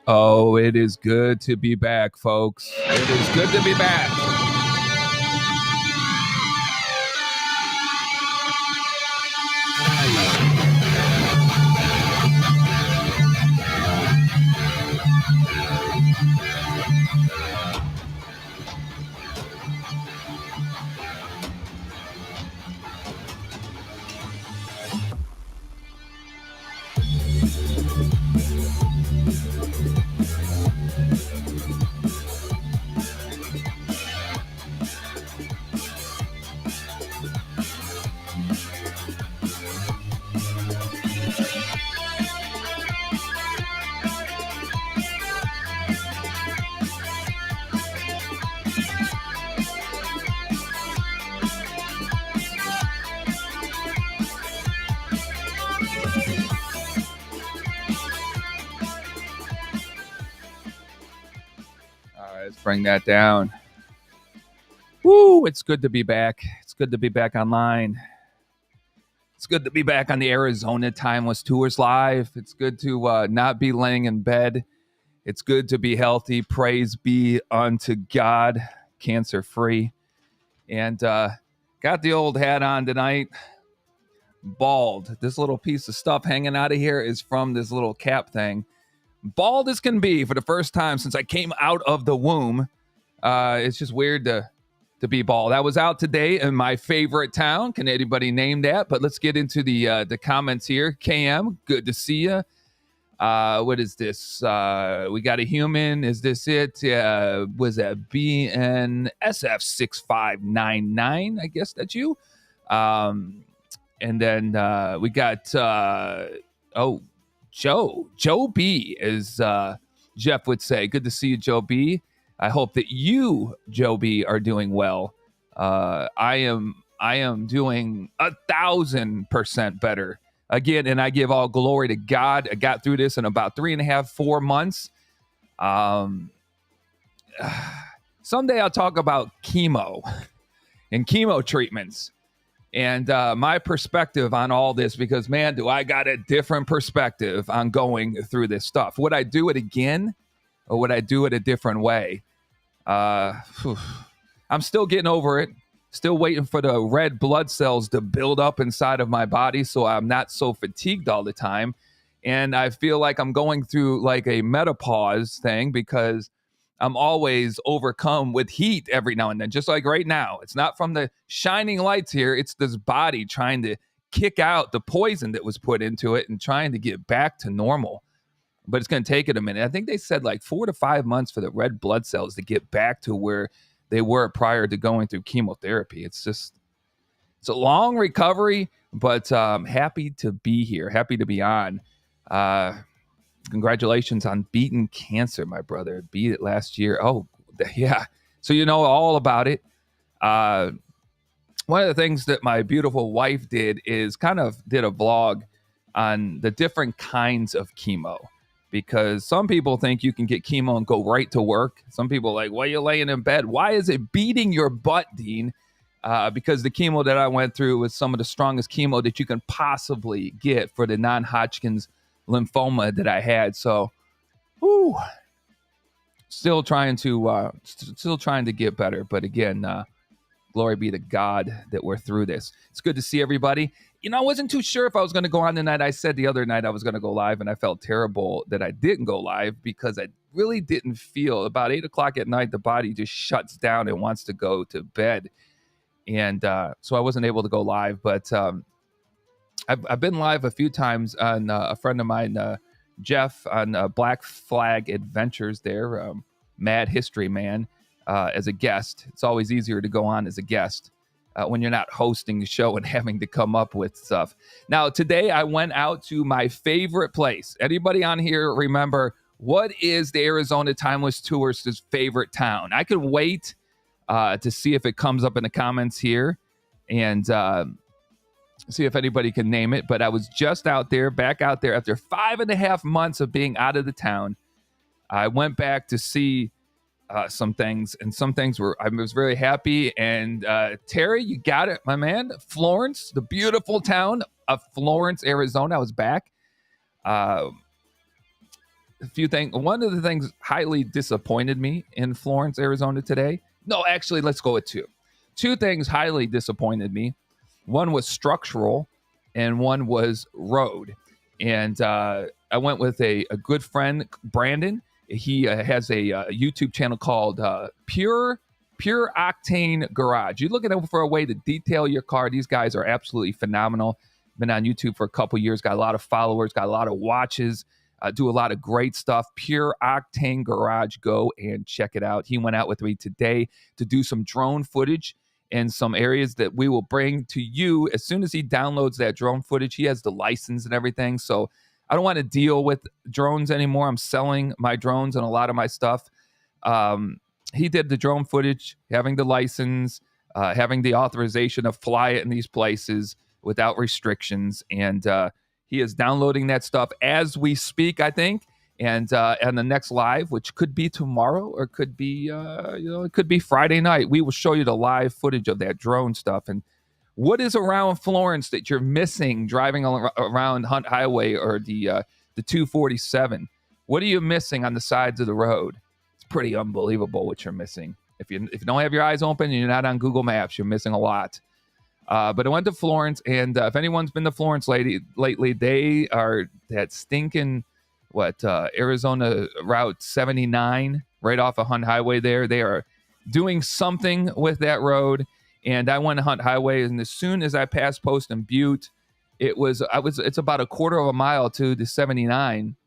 Oh, it is good to be back, folks. It is good to be back. Let's bring that down. Woo, it's good to be back. It's good to be back online. It's good to be back on the Arizona Timeless Tours Live. It's good to not be laying in bed. It's good to be healthy. Praise be unto God, cancer-free. And got the old hat on tonight. Bald. This little piece of stuff hanging out of here is from this little cap thing. Bald as can be for the first time since I came out of the womb. It's just weird to be bald. I was out today in my favorite town. Can anybody name that? But let's get into the comments here. KM, good to see you. What is this? We got a human. Is this it? Was that BNSF6599? I guess that's you. And then we got Joe B, as Jeff would say. Good to see you, Joe B. I hope that you, Joe B, are doing well. I am doing 1,000% better. Again, and I give all glory to God. I got through this in about 3.5, 4 months. Someday I'll talk about chemo and chemo treatments. And my perspective on all this, because, man, do I got a different perspective on going through this stuff. Would I do it again, or would I do it a different way? I'm still getting over it. Still waiting for the red blood cells to build up inside of my body so I'm not so fatigued all the time. And I feel like I'm going through like a menopause thing because I'm always overcome with heat every now and then, just like right now. It's not from the shining lights here. It's this body trying to kick out the poison that was put into it and trying to get back to normal. But it's going to take it a minute. I think they said like 4 to 5 months for the red blood cells to get back to where they were prior to going through chemotherapy. It's a long recovery, but happy to be here. Happy to be on. Congratulations on beating cancer, my brother. Beat it last year. Oh, yeah. So you know all about it. One of the things that my beautiful wife did is did a vlog on the different kinds of chemo. Because some people think you can get chemo and go right to work. Some people are like, why are you laying in bed? Why is it beating your butt, Dean? Because the chemo that I went through was some of the strongest chemo that you can possibly get for the non-Hodgkin's lymphoma that I had. So, still trying to get better. But again, glory be to God that we're through this. It's good to see everybody. You know, I wasn't too sure if I was going to go on tonight. I said the other night I was going to go live, and I felt terrible that I didn't go live because I really didn't feel. About 8 o'clock at night, the body just shuts down and wants to go to bed. And so I wasn't able to go live. But I've been live a few times on a friend of mine, Jeff, on Black Flag Adventures there, Mad History Man, as a guest. It's always easier to go on as a guest. When you're not hosting the show and having to come up with stuff. Now, today I went out to my favorite place. Anybody on here remember What is the Arizona Timeless Tourist's favorite town? I could wait to see if it comes up in the comments here and see if anybody can name it. But I was just back out there after 5.5 months of being out of the town. I went back to see some things, and some things I was very happy. And Terry, you got it, my man. Florence, the beautiful town of Florence, Arizona. I was back. A few things. One of the things highly disappointed me in Florence, Arizona today. No, actually, let's go with two. Two things highly disappointed me. One was structural, and one was road. And I went with a good friend, Brandon. He has a YouTube channel called Pure Octane Garage. You're looking for a way to detail your car. These guys are absolutely phenomenal. Been on YouTube for a couple years, got a lot of followers, got a lot of watches, do a lot of great stuff. Pure Octane Garage. Go and check it out. He went out with me today to do some drone footage in some areas that we will bring to you as soon as he downloads that drone footage. He has the license and everything, so I don't want to deal with drones anymore. I'm selling my drones and a lot of my stuff. He did the drone footage, having the license, having the authorization to fly it in these places without restrictions. And he is downloading that stuff as we speak, I think. And the next live, which could be tomorrow or could be, it could be Friday night, we will show you the live footage of that drone stuff. And what is around Florence that you're missing driving around Hunt Highway or the 247? What are you missing on the sides of the road? It's pretty unbelievable what you're missing. If you don't have your eyes open and you're not on Google Maps, you're missing a lot. But I went to Florence, and if anyone's been to Florence lately, they are that stinking Arizona Route 79 right off of Hunt Highway there. They are doing something with that road. And I went to Hunt Highway, and as soon as I passed Post and Butte, it's about a quarter of a mile to the 79.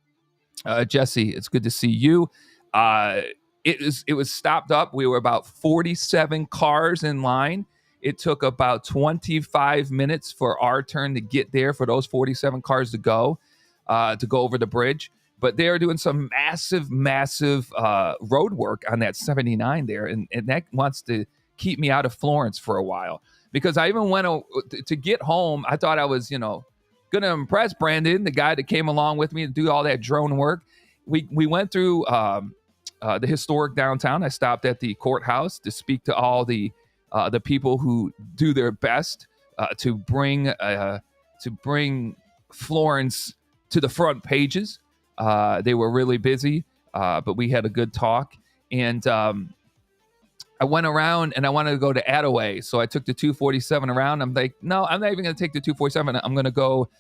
Jesse, it's good to see you. It was stopped up. We were about 47 cars in line. It took about 25 minutes for our turn to get there, for those 47 cars to go over the bridge. But they're doing some massive road work on that 79 there, and that wants to keep me out of Florence for a while, because I even went to get home. I thought I was, going to impress Brandon, the guy that came along with me to do all that drone work. We went through the historic downtown. I stopped at the courthouse to speak to all the people who do their best to bring Florence to the front pages. They were really busy, but we had a good talk. And I went around and I wanted to go to Attaway. So I took the 247 around. I'm like, no, I'm not even going to take the 247. I'm going to go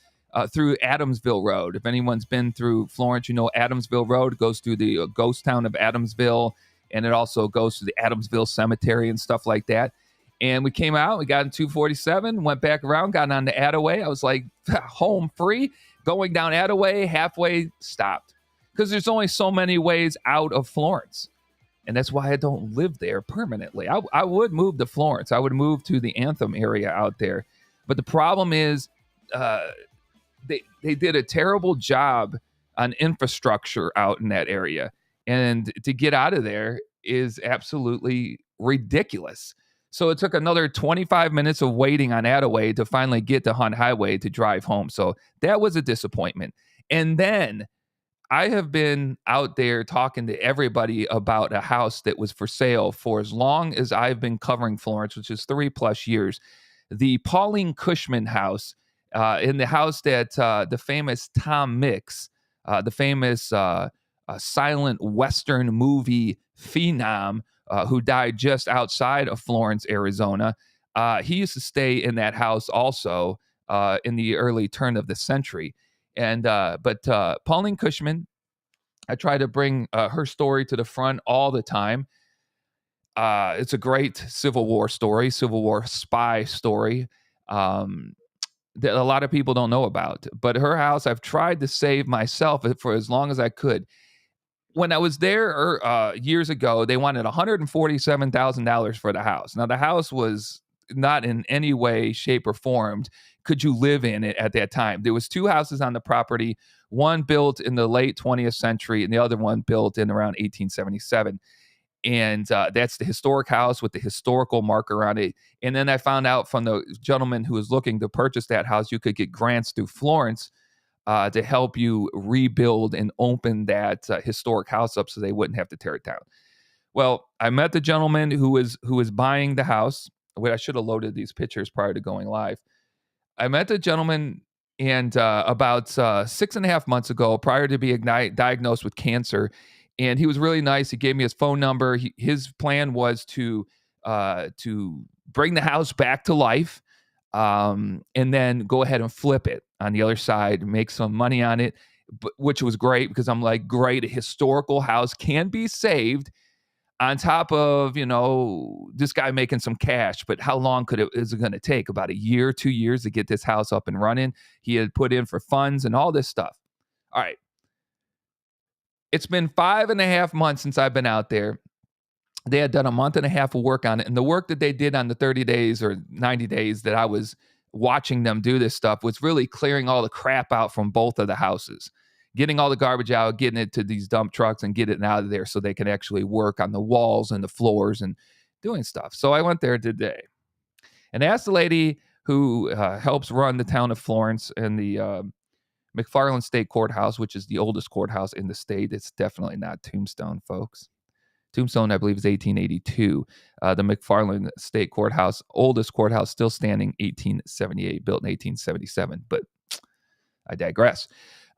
through Adamsville Road. If anyone's been through Florence, Adamsville Road goes through the ghost town of Adamsville, and it also goes to the Adamsville Cemetery and stuff like that. And we came out, we got in 247, went back around, got on to Attaway. I was like, home free. Going down Attaway, halfway stopped, because there's only so many ways out of Florence. And that's why I don't live there permanently. I would move to Florence. I would move to the Anthem area out there. But the problem is they did a terrible job on infrastructure out in that area. And to get out of there is absolutely ridiculous. So it took another 25 minutes of waiting on Attaway to finally get to Hunt Highway to drive home. So that was a disappointment. And then I have been out there talking to everybody about a house that was for sale for as long as I've been covering Florence, which is 3+ years. The Pauline Cushman house, in the house that the famous Tom Mix, the famous silent Western movie phenom, who died just outside of Florence, Arizona, he used to stay in that house also in the early turn of the century. And but Pauline Cushman, I try to bring her story to the front all the time. It's a great Civil War story, Civil War spy story that a lot of people don't know about. But her house, I've tried to save myself for as long as I could. When I was there years ago, they wanted $147,000 for the house. Now, the house was not in any way, shape, or form could you live in it at that time. There was 2 houses on the property, one built in the late 20th century and the other one built in around 1877. And that's the historic house with the historical marker on it. And then I found out from the gentleman who was looking to purchase that house, you could get grants through Florence to help you rebuild and open that historic house up so they wouldn't have to tear it down. Well, I met the gentleman who was buying the house. Wait, I should have loaded these pictures prior to going live. I met the gentleman, and about 6.5 months ago, prior to being diagnosed with cancer, and he was really nice. He gave me his phone number. His plan was to bring the house back to life, and then go ahead and flip it on the other side, make some money on it, which was great because I'm like, great, a historical house can be saved on top of, this guy making some cash. But how long is it going to take? About a year, 2 years to get this house up and running. He had put in for funds and all this stuff. All right. It's been 5.5 months since I've been out there. They had done a month and a half of work on it. And the work that they did on the 30 days or 90 days that I was watching them do this stuff was really clearing all the crap out from both of the houses, getting all the garbage out, getting it to these dump trucks and getting it out of there so they can actually work on the walls and the floors and doing stuff. So I went there today and asked the lady who helps run the town of Florence and the McFarland State Courthouse, which is the oldest courthouse in the state. It's definitely not Tombstone, folks. Tombstone, I believe, is 1882. The McFarland State Courthouse, oldest courthouse, still standing, 1878, built in 1877. But I digress.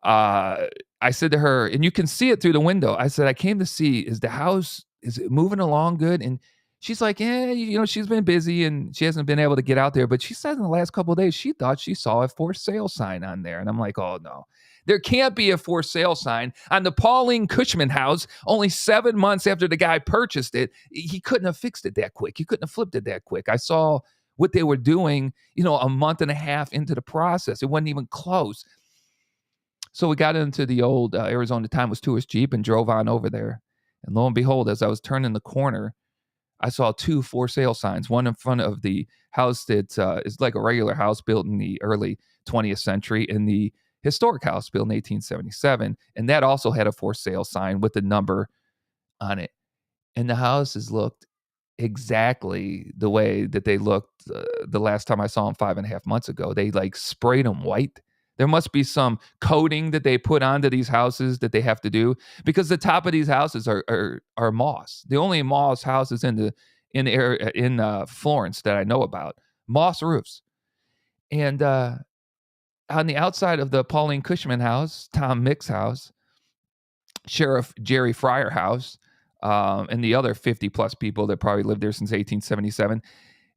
I said to her, and you can see it through the window. I said, I came to see, is it moving along good? And she's like, she's been busy and she hasn't been able to get out there. But she said in the last couple of days, she thought she saw a for sale sign on there. And I'm like, oh, no. There can't be a for sale sign on the Pauline Cushman house only 7 months after the guy purchased it. He couldn't have fixed it that quick. He couldn't have flipped it that quick. I saw what they were doing, a month and a half into the process. It wasn't even close. So we got into the old Arizona Timeless Tourist Jeep and drove on over there. And lo and behold, as I was turning the corner, I saw 2 for sale signs, one in front of the house that is like a regular house built in the early 20th century, and the historic house built in 1877. And that also had a for sale sign with the number on it. And the houses looked exactly the way that they looked the last time I saw them 5.5 months ago. They like sprayed them white. There must be some coating that they put onto these houses that they have to do, because the top of these houses are moss. The only moss houses in Florence that I know about, moss roofs. And on the outside of the Pauline Cushman house, Tom Mick's house, Sheriff Jerry Fryer house, and the other 50 plus people that probably lived there since 1877,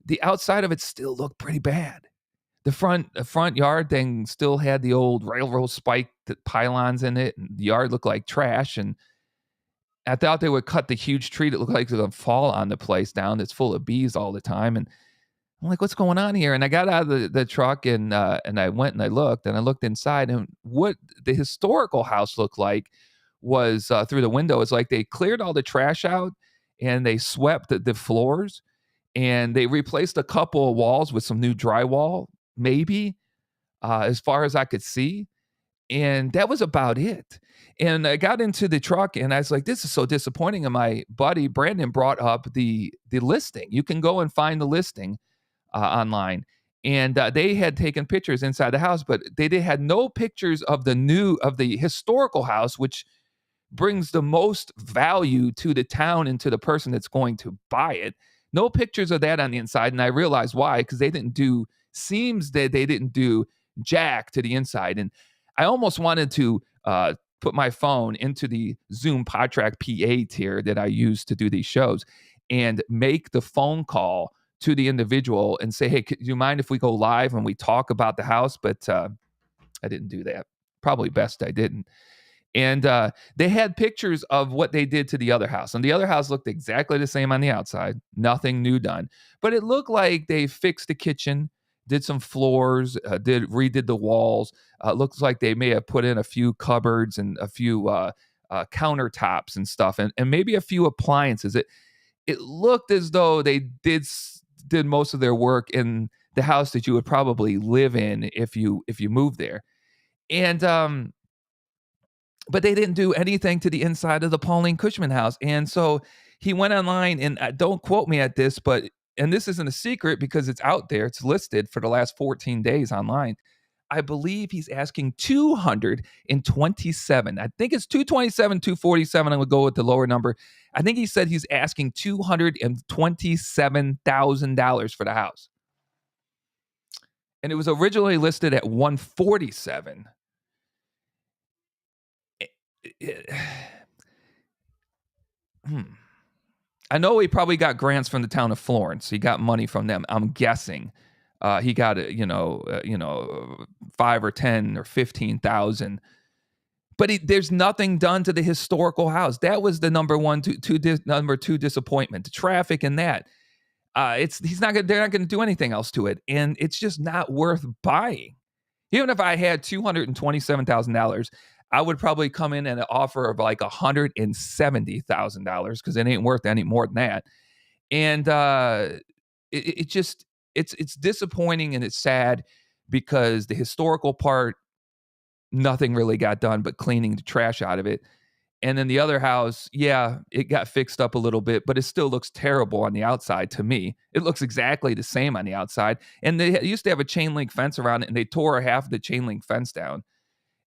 the outside of it still looked pretty bad. The front yard thing still had the old railroad spike pylons in it, and the yard looked like trash. And I thought they would cut the huge tree that looked like it was going to fall on the place down that's full of bees all the time. And I'm like, what's going on here? And I got out of the truck and I went and I looked inside, and what the historical house looked like was through the window. It's like they cleared all the trash out and they swept the floors and they replaced a couple of walls with some new drywall, maybe, as far as I could see. And that was about it. And I got into the truck and I was like, this is so disappointing. And my buddy Brandon brought up the listing. You can go and find the listing online. And they had taken pictures inside the house, but they had no pictures of the historical house, which brings the most value to the town and to the person that's going to buy it. No pictures of that on the inside. And I realized why, because they didn't do seams, that they didn't do jack to the inside. And I almost wanted to put my phone into the Zoom PodTrack PA tier that I use to do these shows and make the phone call to the individual and say, hey, do you mind if we go live and we talk about the house? But I didn't do that. Probably best I didn't. And they had pictures of what they did to the other house. And the other house looked exactly the same on the outside. Nothing new done. But it looked like they fixed the kitchen, did some floors, redid the walls. Looks like they may have put in a few cupboards and a few countertops and stuff, and maybe a few appliances. It looked as though they did did most of their work in the house that you would probably live in if you moved there. And but they didn't do anything to the inside of the Pauline Cushman house. And so he went online, and don't quote me at this, but and this isn't a secret because it's out there, it's listed for the last 14 days online. I believe he's asking 227. I think it's 227, 247. I'm gonna go with the lower number. I think he said he's asking $227,000 for the house. And it was originally listed at 147. I know he probably got grants from the town of Florence. He got money from them. I'm guessing he got 5 or 10 or 15,000. But there's nothing done to the historical house. That was the number two disappointment. The traffic and that. They're not gonna do anything else to it, and it's just not worth buying. Even if I had $227,000, I would probably come in at an offer of like $170,000 because it ain't worth any more than that. And it's disappointing and it's sad because the historical part, nothing really got done but cleaning the trash out of it. And then the other house, yeah, it got fixed up a little bit, but it still looks terrible on the outside to me. It looks exactly the same on the outside. And they used to have a chain link fence around it, and they tore half of the chain link fence down.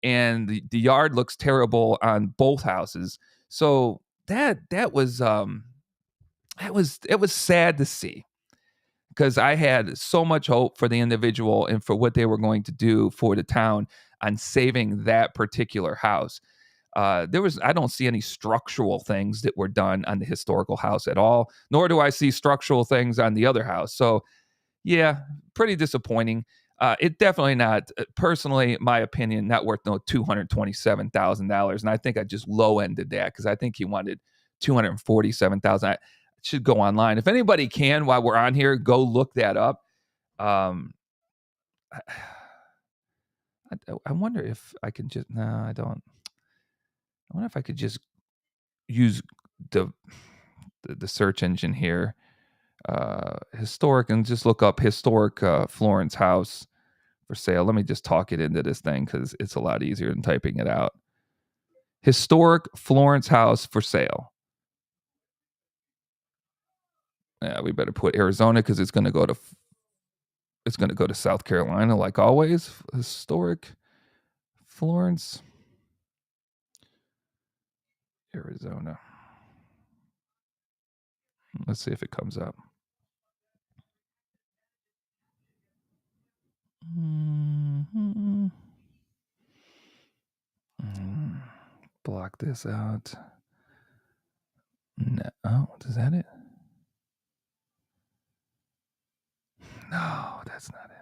And the yard looks terrible on both houses. So that was sad to see, because I had so much hope for the individual and for what they were going to do for the town on saving that particular house. I don't see any structural things that were done on the historical house at all, nor do I see structural things on the other house. So yeah, pretty disappointing. It definitely not, personally, my opinion, not worth no $227,000. And I think I just low ended that because I think he wanted $247,000. I should go online. If anybody can, while we're on here, go look that up. I wonder if I can just, no, I don't. I wonder if I could just use the search engine here, historic, and just look up historic Florence house for sale. Let me just talk it into this thing because it's a lot easier than typing it out. Historic Florence house for sale. Yeah, we better put Arizona because it's going to go to South Carolina like always. Historic Florence, Arizona. Let's see if it comes up. Block this out. No, oh, is that it? No, that's not it.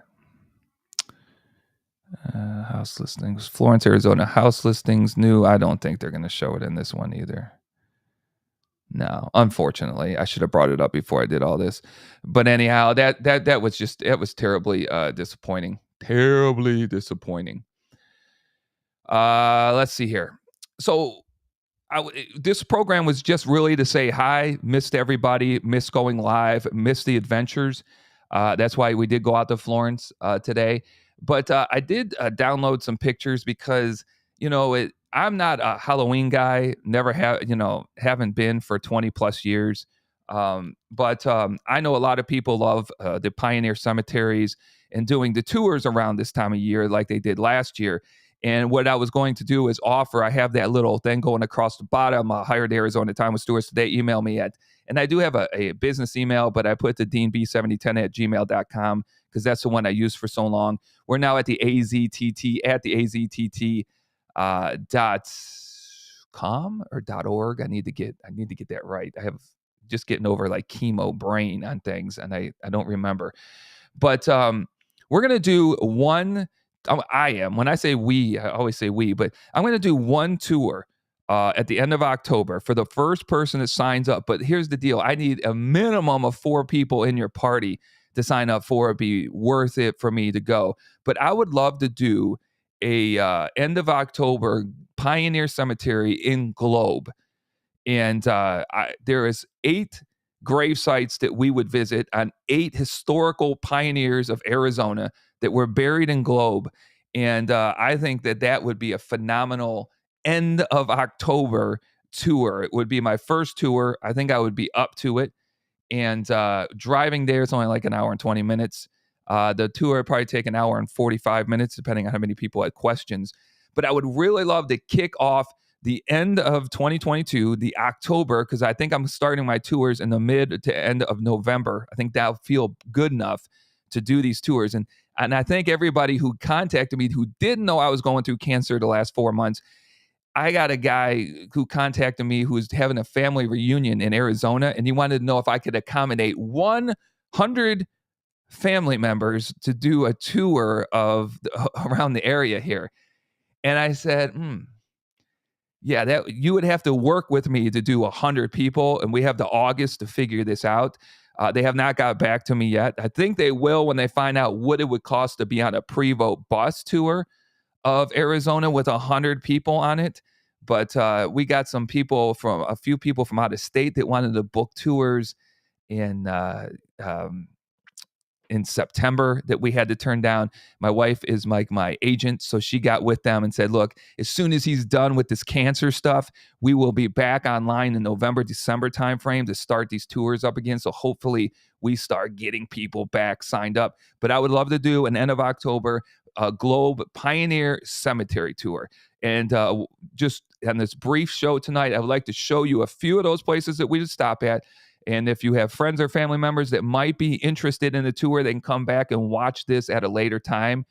House listings, Florence, Arizona. House listings, new. I don't think they're going to show it in this one either. No, unfortunately, I should have brought it up before I did all this. But anyhow, that was just, it was terribly disappointing. Terribly disappointing. Let's see here. So this program was just really to say hi, missed everybody, missed going live, missed the adventures. That's why we did go out to Florence today. But I did download some pictures because, I'm not a Halloween guy, never haven't been for 20 plus years. But I know a lot of people love the Pioneer cemeteries and doing the tours around this time of year like they did last year. And what I was going to do is I have that little thing going across the bottom, hired Arizona Time with Stewards. They email me and I do have a business email, but I put the deanb7010@gmail.com because that's the one I used for so long. We're now at the AZTT, .com or .org. I need to get that right. I have just getting over like chemo brain on things, and I don't remember. But we're gonna do one. I am. When I say we, I always say we, but I'm going to do one tour at the end of October for the first person that signs up. But here's the deal. I need a minimum of 4 people in your party to sign up for it, be worth it for me to go. But I would love to do a end of October Pioneer Cemetery in Globe. And there is 8 grave sites that we would visit on 8 historical pioneers of Arizona that were buried in Globe. And I think that that would be a phenomenal end of October tour. It would be my first tour. I think I would be up to it. And driving there is only like an hour and 20 minutes. The tour would probably take an hour and 45 minutes, depending on how many people had questions. But I would really love to kick off the end of 2022, the October, because I think I'm starting my tours in the mid to end of November. I think that'll feel good enough to do these tours. And I think everybody who contacted me who didn't know I was going through cancer the last 4 months, I got a guy who contacted me who was having a family reunion in Arizona, and he wanted to know if I could accommodate 100 family members to do a tour of around the area here. And I said, yeah, that you would have to work with me to do 100 people, and we have the August to figure this out. They have not got back to me yet. I think they will when they find out what it would cost to be on a pre-vote bus tour of Arizona with 100 people on it. But we got a few people from out of state that wanted to book tours in September that we had to turn down. My wife is my agent, so she got with them and said, look, as soon as he's done with this cancer stuff, we will be back online in November, December timeframe to start these tours up again. So hopefully we start getting people back signed up. But I would love to do an end of October Globe Pioneer Cemetery tour. And just on this brief show tonight, I would like to show you a few of those places that we would stop at. And if you have friends or family members that might be interested in the tour, they can come back and watch this at a later time.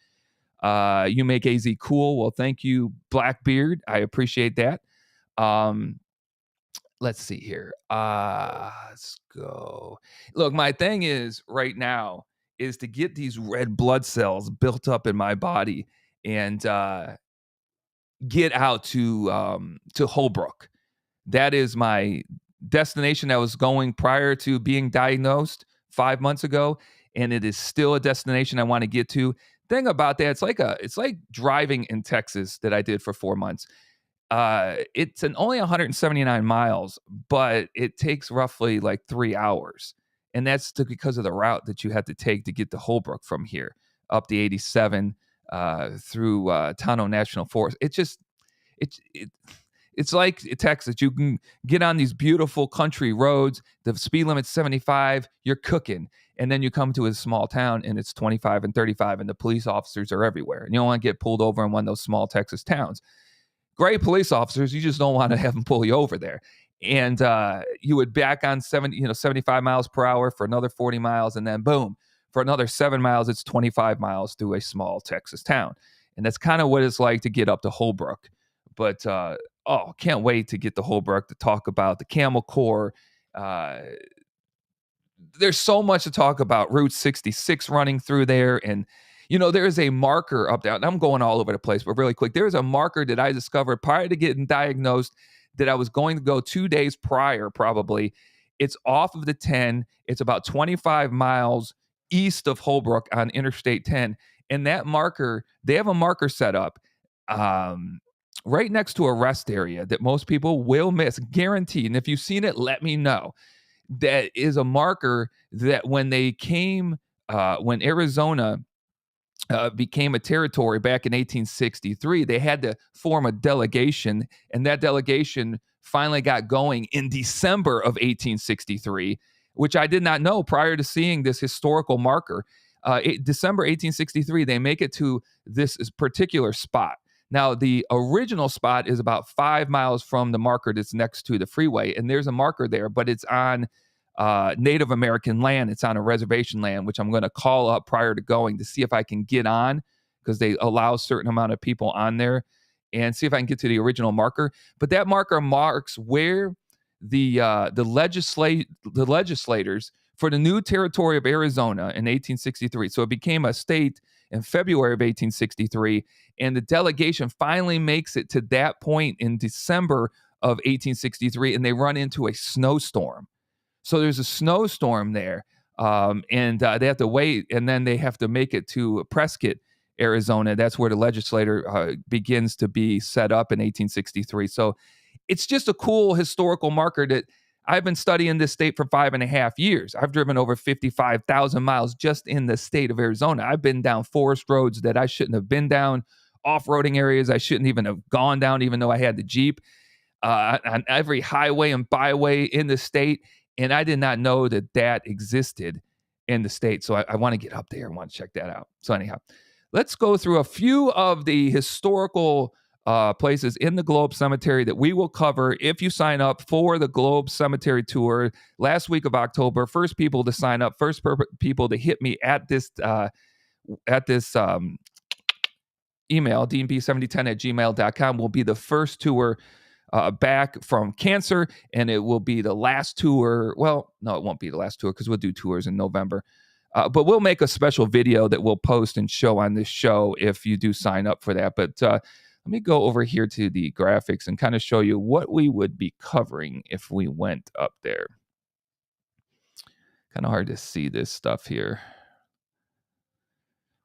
You make AZ cool. Well, thank you, Blackbeard. I appreciate that. Let's see here. Let's go. Look, my thing is right now is to get these red blood cells built up in my body and get out to Holbrook. That is my destination I was going prior to being diagnosed 5 months ago, and it is still a destination I want to get to. Thing about that, it's like driving in Texas that I did for 4 months. It's only 179 miles, but it takes roughly like 3 hours, and that's because of the route that you have to take to get to Holbrook from here up the 87 through Tano National Forest. It's like Texas. You can get on these beautiful country roads. The speed limit's 75. You're cooking. And then you come to a small town and it's 25 and 35 and the police officers are everywhere. And you don't want to get pulled over in one of those small Texas towns. Great police officers. You just don't want to have them pull you over there. And you would back on 75 miles per hour for another 40 miles. And then boom, for another 7 miles, it's 25 miles through a small Texas town. And that's kind of what it's like to get up to Holbrook. But can't wait to get to Holbrook to talk about the Camel Corps. There's so much to talk about. Route 66 running through there. And, there is a marker up there. And I'm going all over the place, but really quick. There is a marker that I discovered prior to getting diagnosed that I was going to go 2 days prior, probably. It's off of the 10. It's about 25 miles east of Holbrook on Interstate 10. And that marker, they have a marker set up right next to a rest area that most people will miss, guaranteed. And if you've seen it, let me know. That is a marker that when they came, when Arizona became a territory back in 1863, they had to form a delegation, and that delegation finally got going in December of 1863, which I did not know prior to seeing this historical marker. December 1863, they make it to this particular spot. Now, the original spot is about 5 miles from the marker that's next to the freeway, and there's a marker there, but it's on Native American land. It's on a reservation land, which I'm going to call up prior to going to see if I can get on, because they allow a certain amount of people on there, and see if I can get to the original marker. But that marker marks where the legislators for the new territory of Arizona in 1863. So it became a state in February of 1863, and the delegation finally makes it to that point in December of 1863, and they run into a snowstorm. So there's a snowstorm there, and they have to wait, and then they have to make it to Prescott, Arizona. That's where the legislature begins to be set up in 1863. So it's just a cool historical marker that I've been studying this state for 5.5 years. I've driven over 55,000 miles just in the state of Arizona. I've been down forest roads that I shouldn't have been down, off-roading areas I shouldn't even have gone down, even though I had the Jeep, on every highway and byway in the state. And I did not know that that existed in the state. So I want to get up there and want to check that out. So anyhow, let's go through a few of the historical places in the Globe Cemetery that we will cover if you sign up for the Globe Cemetery Tour last week of October. First people to sign up, people to hit me at this email, deanb7010@gmail.com, will be the first tour back from cancer, and it will be the last tour. Well, no, it won't be the last tour because we'll do tours in November. But we'll make a special video that we'll post and show on this show if you do sign up for that. But let me go over here to the graphics and kind of show you what we would be covering if we went up there. Kind of hard to see this stuff here.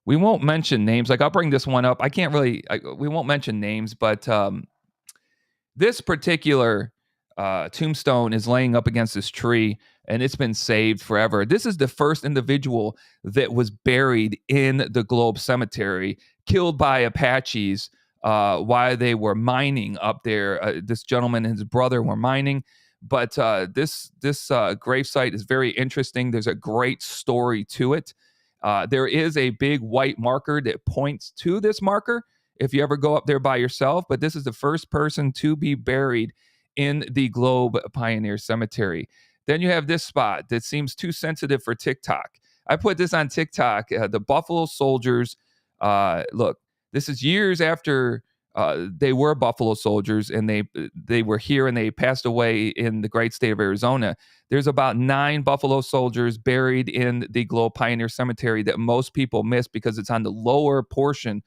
We won't mention names. Like, I'll bring this one up. We won't mention names, but this particular tombstone is laying up against this tree, and it's been saved forever. This is the first individual that was buried in the Globe Cemetery, killed by Apaches while they were mining up there. This gentleman and his brother were mining, but this gravesite is very interesting. There's a great story to it. There is a big white marker that points to this marker if you ever go up there by yourself, but this is the first person to be buried in the Globe Pioneer Cemetery. Then you have this spot that seems too sensitive for TikTok. I put this on TikTok. The Buffalo Soldiers, look, this is years after they were Buffalo Soldiers, and they were here and they passed away in the great state of Arizona. There's about 9 Buffalo Soldiers buried in the Globe Pioneer Cemetery that most people miss because it's on the lower portion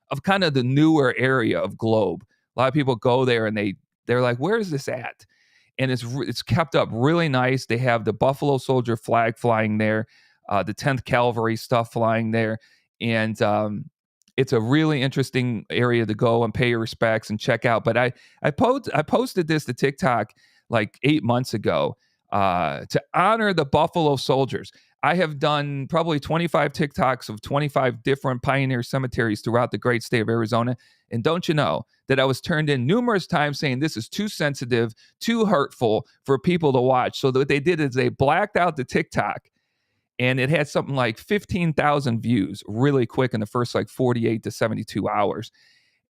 of kind of the newer area of Globe. A lot of people go there and they're like, where is this at? And it's kept up really nice. They have the Buffalo Soldier flag flying there, the 10th Cavalry stuff flying there. And it's a really interesting area to go and pay your respects and check out. But I posted this to TikTok like 8 months ago to honor the Buffalo Soldiers. I have done probably 25 TikToks of 25 different pioneer cemeteries throughout the great state of Arizona. And don't you know that I was turned in numerous times saying this is too sensitive, too hurtful for people to watch. So what they did is they blacked out the TikTok, and it had something like 15,000 views really quick in the first like 48 to 72 hours.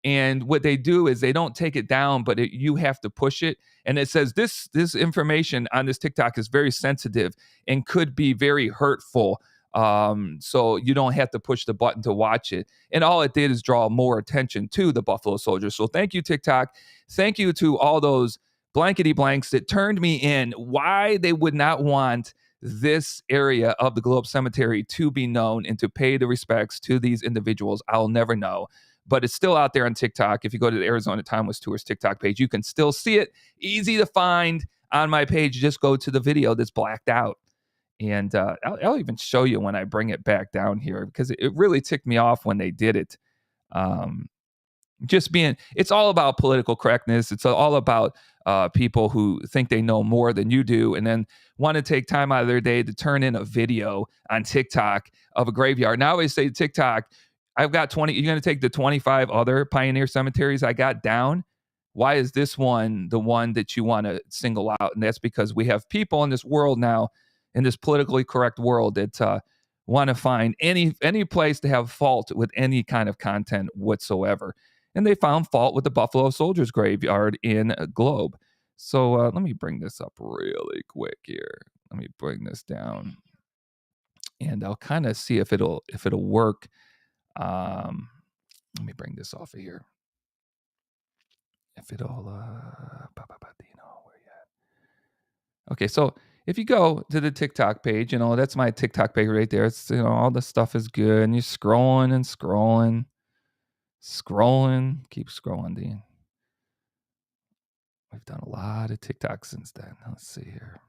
And what they do is they don't take it down, but you have to push it. And it says this information on this TikTok is very sensitive and could be very hurtful. So you don't have to push the button to watch it. And all it did is draw more attention to the Buffalo Soldiers. So thank you, TikTok. Thank you to all those blankety blanks that turned me in why they would not want this area of the Globe Cemetery to be known and to pay the respects to these individuals. I'll never know. But it's still out there on TikTok. If you go to the Arizona Timeless Tours TikTok page, you can still see it. Easy to find on my page. Just go to the video that's blacked out. And I'll even show you when I bring it back down here, because it really ticked me off when they did it. It's all about political correctness. It's all about people who think they know more than you do and then want to take time out of their day to turn in a video on TikTok of a graveyard. Now I always say TikTok, I've got 20. You're going to take the 25 other pioneer cemeteries I got down. Why is this one the one that you want to single out? And that's because we have people in this world now, in this politically correct world, that want to find any place to have fault with any kind of content whatsoever. And they found fault with the Buffalo Soldiers graveyard in Globe. So let me bring this up really quick here. Let me bring this down, and I'll kind of see if it'll work. Let me bring this off of here. If it'll, where you at? Okay, so if you go to the TikTok page, that's my TikTok page right there. It's, all the stuff is good, and you're scrolling and scrolling. Keep scrolling, Dean. We've done a lot of TikTok since then. Let's see here.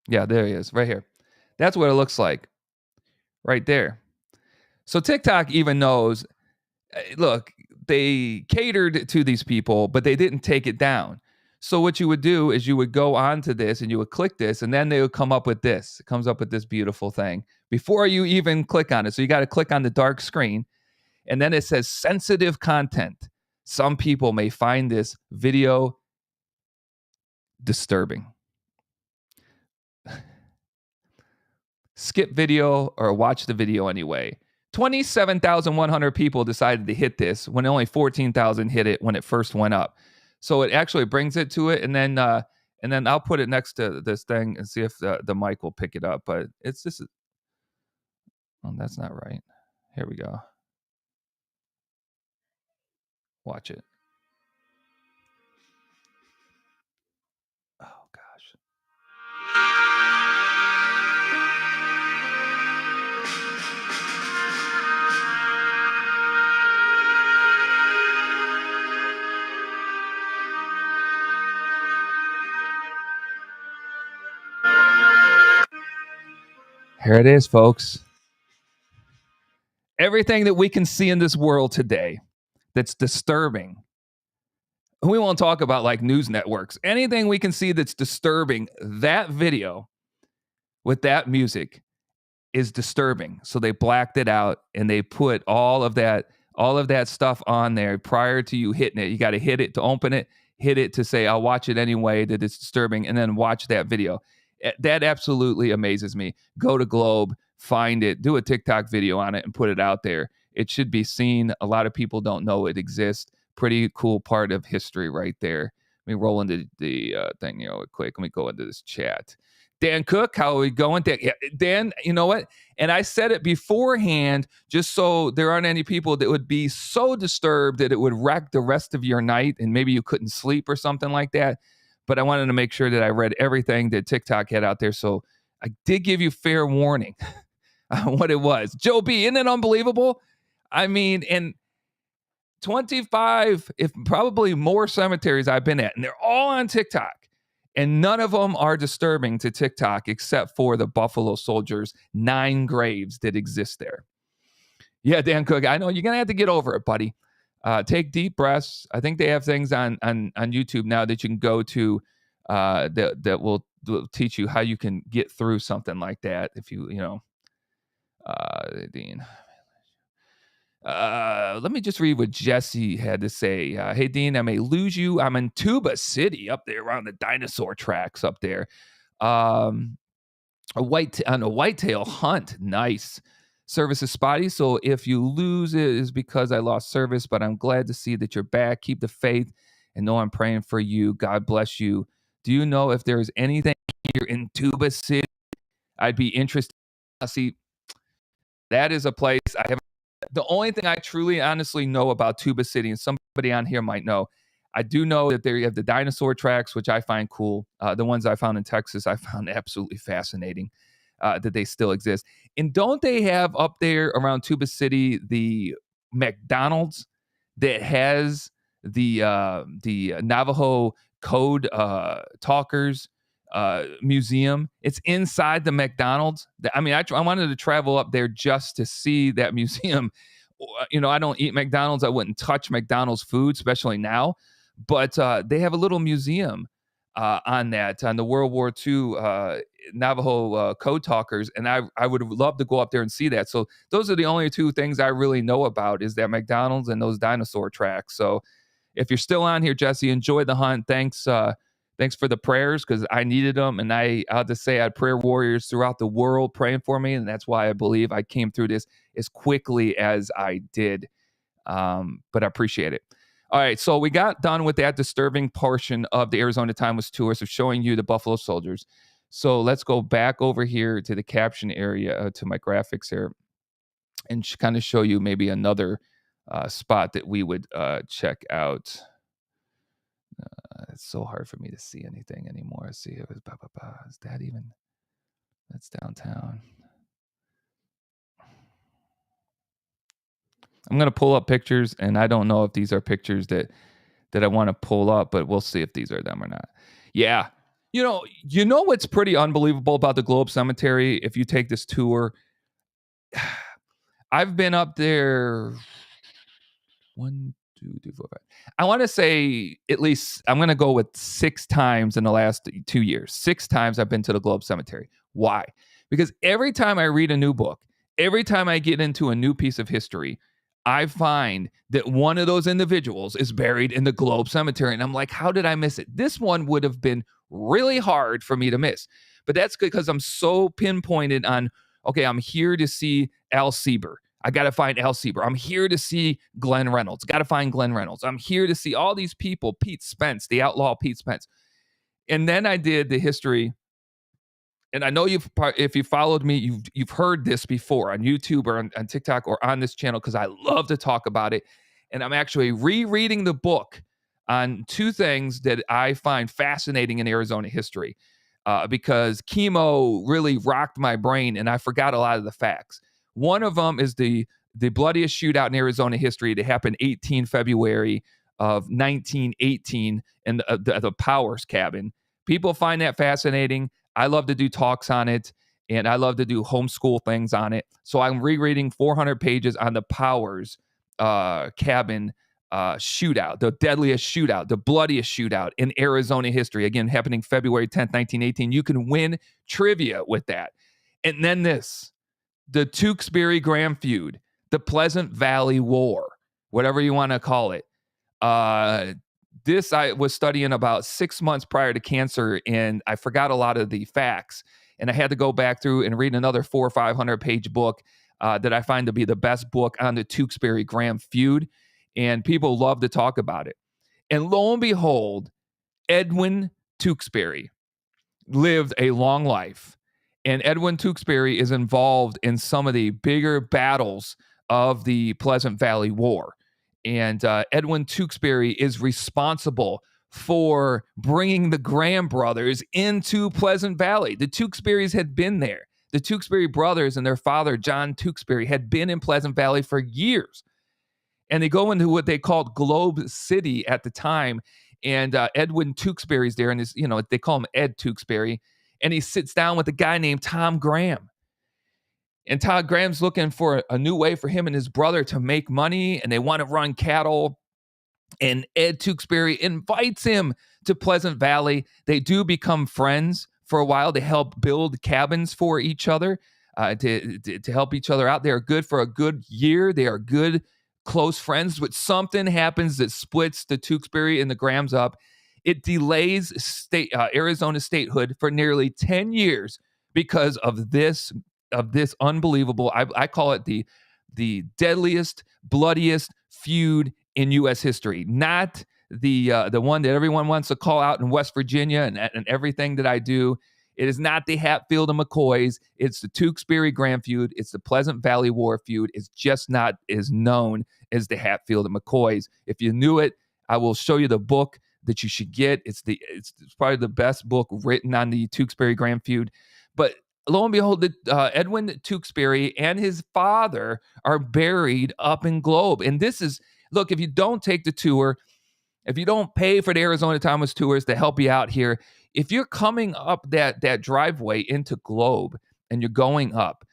Yeah, there he is, right here. That's what it looks like, right there. So TikTok even knows, look, they catered to these people, but they didn't take it down. So what you would do is you would go on to this and you would click this, and then they would come up with this. It comes up with this beautiful thing before you even click on it. So you got to click on the dark screen, and then it says sensitive content. Some people may find this video disturbing. Skip video or watch the video anyway. 27,100 people decided to hit this when only 14,000 hit it when it first went up. So it actually brings it to it, and then I'll put it next to this thing and see if the mic will pick it up. But it's just, oh, that's not right. Here we go. Watch it. Oh gosh. Here it is, folks. Everything that we can see in this world today that's disturbing. We won't talk about like news networks. Anything we can see that's disturbing, that video with that music is disturbing. So they blacked it out and they put all of that stuff on there prior to you hitting it. You got to hit it to open it, hit it to say, I'll watch it anyway, that it's disturbing, and then watch that video. That absolutely amazes me. Go to Globe, find it, do a TikTok video on it, and put it out there. It should be seen. A lot of people don't know it exists. Pretty cool part of history right there. Let me roll into the thing, quick. Let me go into this chat. Dan Cook, how are we going? Dan, you know what? And I said it beforehand, just so there aren't any people that would be so disturbed that it would wreck the rest of your night and maybe you couldn't sleep or something like that. But I wanted to make sure that I read everything that TikTok had out there. So I did give you fair warning on what it was. Joe B, isn't it unbelievable? I mean, in 25, if probably more cemeteries I've been at, and they're all on TikTok. And none of them are disturbing to TikTok except for the Buffalo Soldiers' 9 graves that exist there. Yeah, Dan Cook, I know you're going to have to get over it, buddy. Take deep breaths. I think they have things on YouTube now that you can go to that will teach you how you can get through something like that. If Dean. Let me just read what Jesse had to say. Hey, Dean, I may lose you. I'm in Tuba City up there around the dinosaur tracks up there. On a whitetail hunt. Nice. Service is spotty, so if you lose it is because I lost service, but I'm glad to see that you're back. Keep the faith and know I'm praying for you. God bless you. Do you know if there's anything here in Tuba City I'd be interested in? See, that is a place I haven't. The only thing I truly honestly know about Tuba City, and somebody on here might know, I do know that there you have the dinosaur tracks, which I find cool. The ones I found in Texas, I found absolutely fascinating that they still exist. And don't they have up there around Tuba City the McDonald's that has the Navajo code talkers museum? It's inside the McDonald's. I mean, I wanted to travel up there just to see that museum. I don't eat McDonald's. I wouldn't touch McDonald's food, especially now. But they have a little museum on the World War II Navajo code talkers, and I would love to go up there and see that. So those are the only 2 things I really know about, is that McDonald's and those dinosaur tracks. So if you're still on here, Jesse, enjoy the hunt. Thanks for the prayers, because I needed them, and I have to say I had prayer warriors throughout the world praying for me, and that's why I believe I came through this as quickly as I did. But I appreciate it. All right, so we got done with that disturbing portion of the Arizona Timeless Tours of showing you the Buffalo Soldiers. So let's go back over here to the caption area, to my graphics here, and kind of show you maybe another spot that we would check out. It's so hard for me to see anything anymore. Let's see if it's is that even? That's downtown. I'm gonna pull up pictures, and I don't know if these are pictures that I want to pull up, but we'll see if these are them or not. Yeah, you know what's pretty unbelievable about the Globe Cemetery? If you take this tour, I've been up there 1, 2, 3, 4, 5. I want to say at least I'm going to go with 6 times in the last 2 years. 6 times I've been to the Globe Cemetery. Why? Because every time I read a new book, every time I get into a new piece of history, I find that one of those individuals is buried in the Globe Cemetery. And I'm like, how did I miss it? This one would have been really hard for me to miss. But that's good because I'm so pinpointed on, okay, I'm here to see Al Sieber. I got to find Al Sieber. I'm here to see Glenn Reynolds. Got to find Glenn Reynolds. I'm here to see all these people, Pete Spence, the outlaw Pete Spence. And then I did the history. And I know if you followed me, you've heard this before on YouTube or on TikTok or on this channel because I love to talk about it. And I'm actually rereading the book on 2 things that I find fascinating in Arizona history because chemo really rocked my brain and I forgot a lot of the facts. One of them is the bloodiest shootout in Arizona history that happened 18 February of 1918 in the Powers cabin. People find that fascinating. I love to do talks on it, and I love to do homeschool things on it. So I'm rereading 400 pages on the Powers cabin shootout, the deadliest shootout, the bloodiest shootout in Arizona history. Again, happening February 10th, 1918. You can win trivia with that. And then the Tewksbury-Graham feud, the Pleasant Valley War, whatever you want to call it. This I was studying about 6 months prior to cancer, and I forgot a lot of the facts. And I had to go back through and read another 400 or 500 page book that I find to be the best book on the Tewksbury-Graham feud. And people love to talk about it. And lo and behold, Edwin Tewksbury lived a long life. And Edwin Tewksbury is involved in some of the bigger battles of the Pleasant Valley War. And Edwin Tewksbury is responsible for bringing the Graham brothers into Pleasant Valley. The Tewksburys had been there. The Tewksbury brothers and their father, John Tewksbury, had been in Pleasant Valley for years. And they go into what they called Globe City at the time. And Edwin Tewksbury's there, and they call him Ed Tewksbury. And he sits down with a guy named Tom Graham. And Todd Graham's looking for a new way for him and his brother to make money, and they want to run cattle. And Ed Tewksbury invites him to Pleasant Valley. They do become friends for a while. They help build cabins for each other to help each other out. They are good for a good year. They are good, close friends. But something happens that splits the Tewksbury and the Grahams up. It delays Arizona statehood for nearly 10 years because of this unbelievable, I call it the deadliest, bloodiest feud in U.S. history. Not the one that everyone wants to call out in West Virginia and everything that I do. It is not the Hatfield and McCoys. It's the Tewksbury-Graham feud. It's the Pleasant Valley War feud. It's just not as known as the Hatfield and McCoys. If you knew it, I will show you the book that you should get. It's probably the best book written on the Tewksbury-Graham feud. But lo and behold, Edwin Tewksbury and his father are buried up in Globe. And this is, look, if you don't take the tour, if you don't pay for the Arizona Thomas Tours to help you out here, if you're coming up that driveway into Globe and you're going up,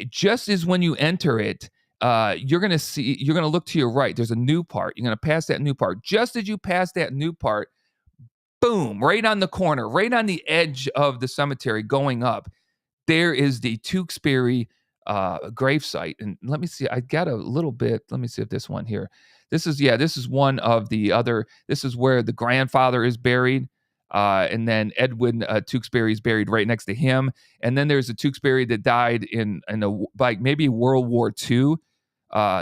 just as when you enter it, you're going to look to your right. There's a new part. You're going to pass that new part. Just as you pass that new part, boom, right on the corner, right on the edge of the cemetery going up, there is the Tewksbury gravesite. And let me see, I got a little bit. Let me see if this one here. This is one of the other. This is where the grandfather is buried. And then Edwin Tewksbury is buried right next to him. And then there's a Tewksbury that died in maybe World War II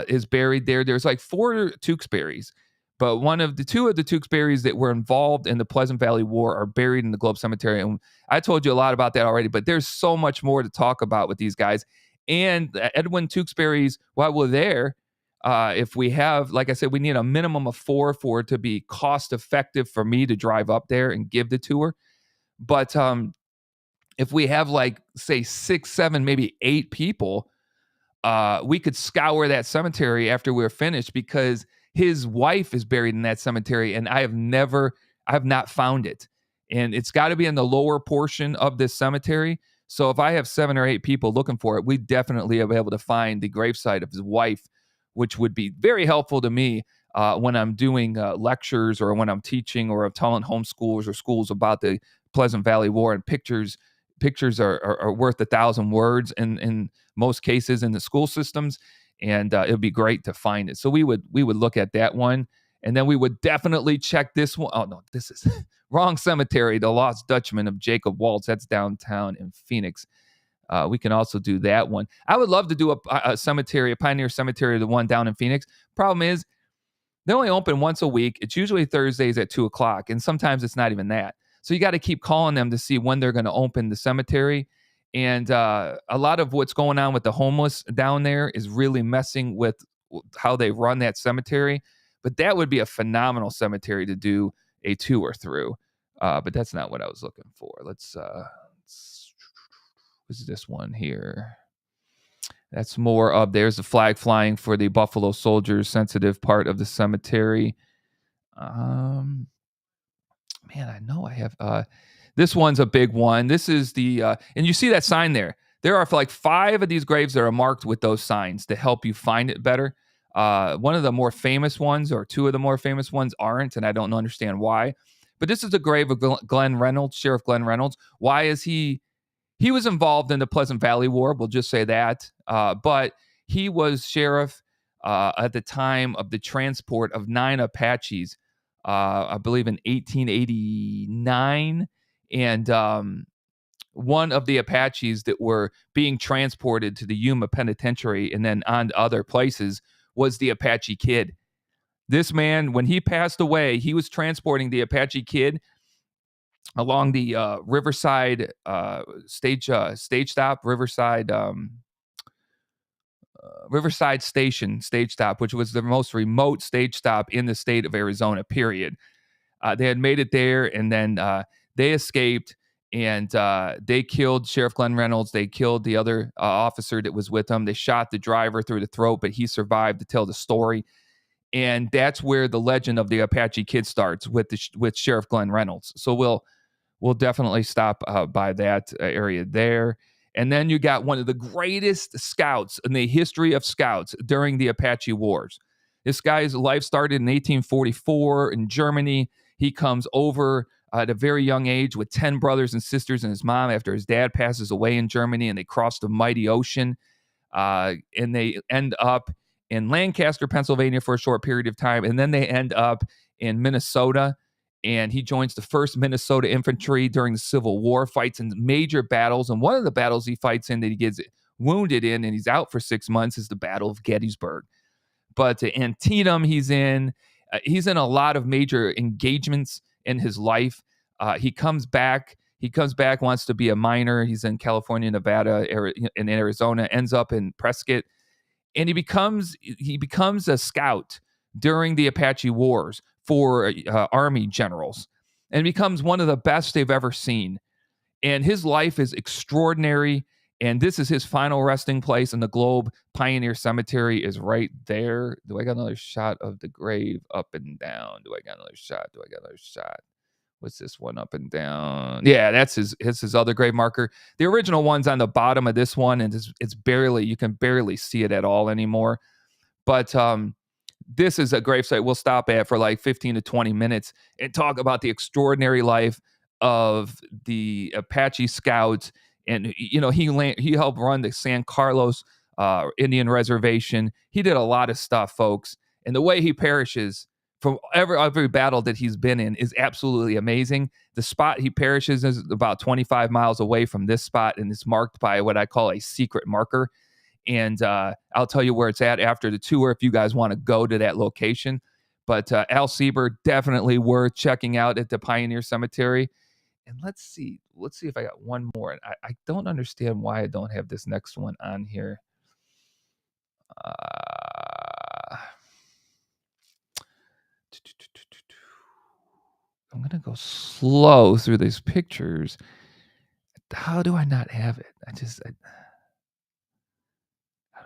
is buried there. There's like 4 Tewksburys. But two of the Tewksburys that were involved in the Pleasant Valley War are buried in the Globe Cemetery. And I told you a lot about that already, but there's so much more to talk about with these guys. And Edwin Tewksbury's, while we're there, if we have, like I said, we need a minimum of 4 for it to be cost effective for me to drive up there and give the tour. But if we have say 6, 7, maybe 8 people, we could scour that cemetery after we're finished because his wife is buried in that cemetery, and I have not found it. And it's got to be in the lower portion of this cemetery. So if I have 7 or 8 people looking for it, we definitely will be able to find the gravesite of his wife, which would be very helpful to me when I'm doing lectures or when I'm teaching or I'm telling homeschoolers or schools about the Pleasant Valley War, and pictures are worth 1,000 words in most cases in the school systems, and it would be great to find it. So we would look at that one, and then we would definitely check this one. Oh no, this is wrong cemetery, the Lost Dutchman of Jacob Waltz. That's downtown in Phoenix. We can also do that one. I would love to do a cemetery, a Pioneer Cemetery, the one down in Phoenix. Problem is, they only open once a week. It's usually Thursdays at 2:00, and sometimes it's not even that. So you got to keep calling them to see when they're going to open the cemetery. And a lot of what's going on with the homeless down there is really messing with how they run that cemetery. But that would be a phenomenal cemetery to do a tour through. But that's not what I was looking for. Let's what's this one here? That's more of, there's the flag flying for the Buffalo Soldiers, sensitive part of the cemetery. Man, I know I have. This one's a big one. This is the, and you see that sign there. There are like 5 of these graves that are marked with those signs to help you find it better. One of the more famous ones, or 2 of the more famous ones, aren't, and I don't understand why. But this is the grave of Glenn Reynolds, Sheriff Glenn Reynolds. Why is he? He was involved in the Pleasant Valley War, we'll just say that. But he was sheriff at the time of the transport of 9 Apaches, I believe in 1889. And one of the Apaches that were being transported to the Yuma Penitentiary and then on to other places was the Apache Kid. This man, when he passed away, he was transporting the Apache Kid along the Riverside stage stop, Riverside Station stage stop, which was the most remote stage stop in the state of Arizona, period. They had made it there, and then they escaped, and they killed Sheriff Glenn Reynolds. They killed the other officer that was with them. They shot the driver through the throat, but he survived to tell the story. And that's where the legend of the Apache Kid starts, with Sheriff Glenn Reynolds. So we'll definitely stop by that area there. And then you got one of the greatest scouts in the history of scouts during the Apache Wars. This guy's life started in 1844 in Germany. He comes over at a very young age with 10 brothers and sisters and his mom after his dad passes away in Germany, and they cross the mighty ocean. And they end up in Lancaster, Pennsylvania for a short period of time. And then they end up in Minnesota. And he joins the 1st Minnesota Infantry during the Civil War, fights in major battles. And one of the battles he fights in that he gets wounded in and he's out for 6 months is the Battle of Gettysburg. But Antietam, he's in a lot of major engagements in his life. He comes back, wants to be a miner. He's in California, Nevada, in Arizona, ends up in Prescott. And he becomes a scout during the Apache Wars for Army generals, and becomes one of the best they've ever seen. And his life is extraordinary. And this is his final resting place in the Globe. Pioneer Cemetery is right there. Do I got another shot of the grave up and down? Do I got another shot? What's this one up and down? Yeah, that's his other grave marker. The original one's on the bottom of this one, and it's barely, you can barely see it at all anymore. But this is a gravesite we'll stop at for like 15 to 20 minutes and talk about the extraordinary life of the Apache scouts. And he helped run the San Carlos Indian Reservation. He did a lot of stuff, folks. And the way he perishes from every battle that he's been in is absolutely amazing. The spot he perishes is about 25 miles away from this spot, and it's marked by what I call a secret marker. And I'll tell you where it's at after the tour if you guys want to go to that location. But Al Sieber, definitely worth checking out at the Pioneer Cemetery. And let's see if I got one more. I don't understand why I don't have this next one on here. I'm going to go slow through these pictures. How do I not have it? How do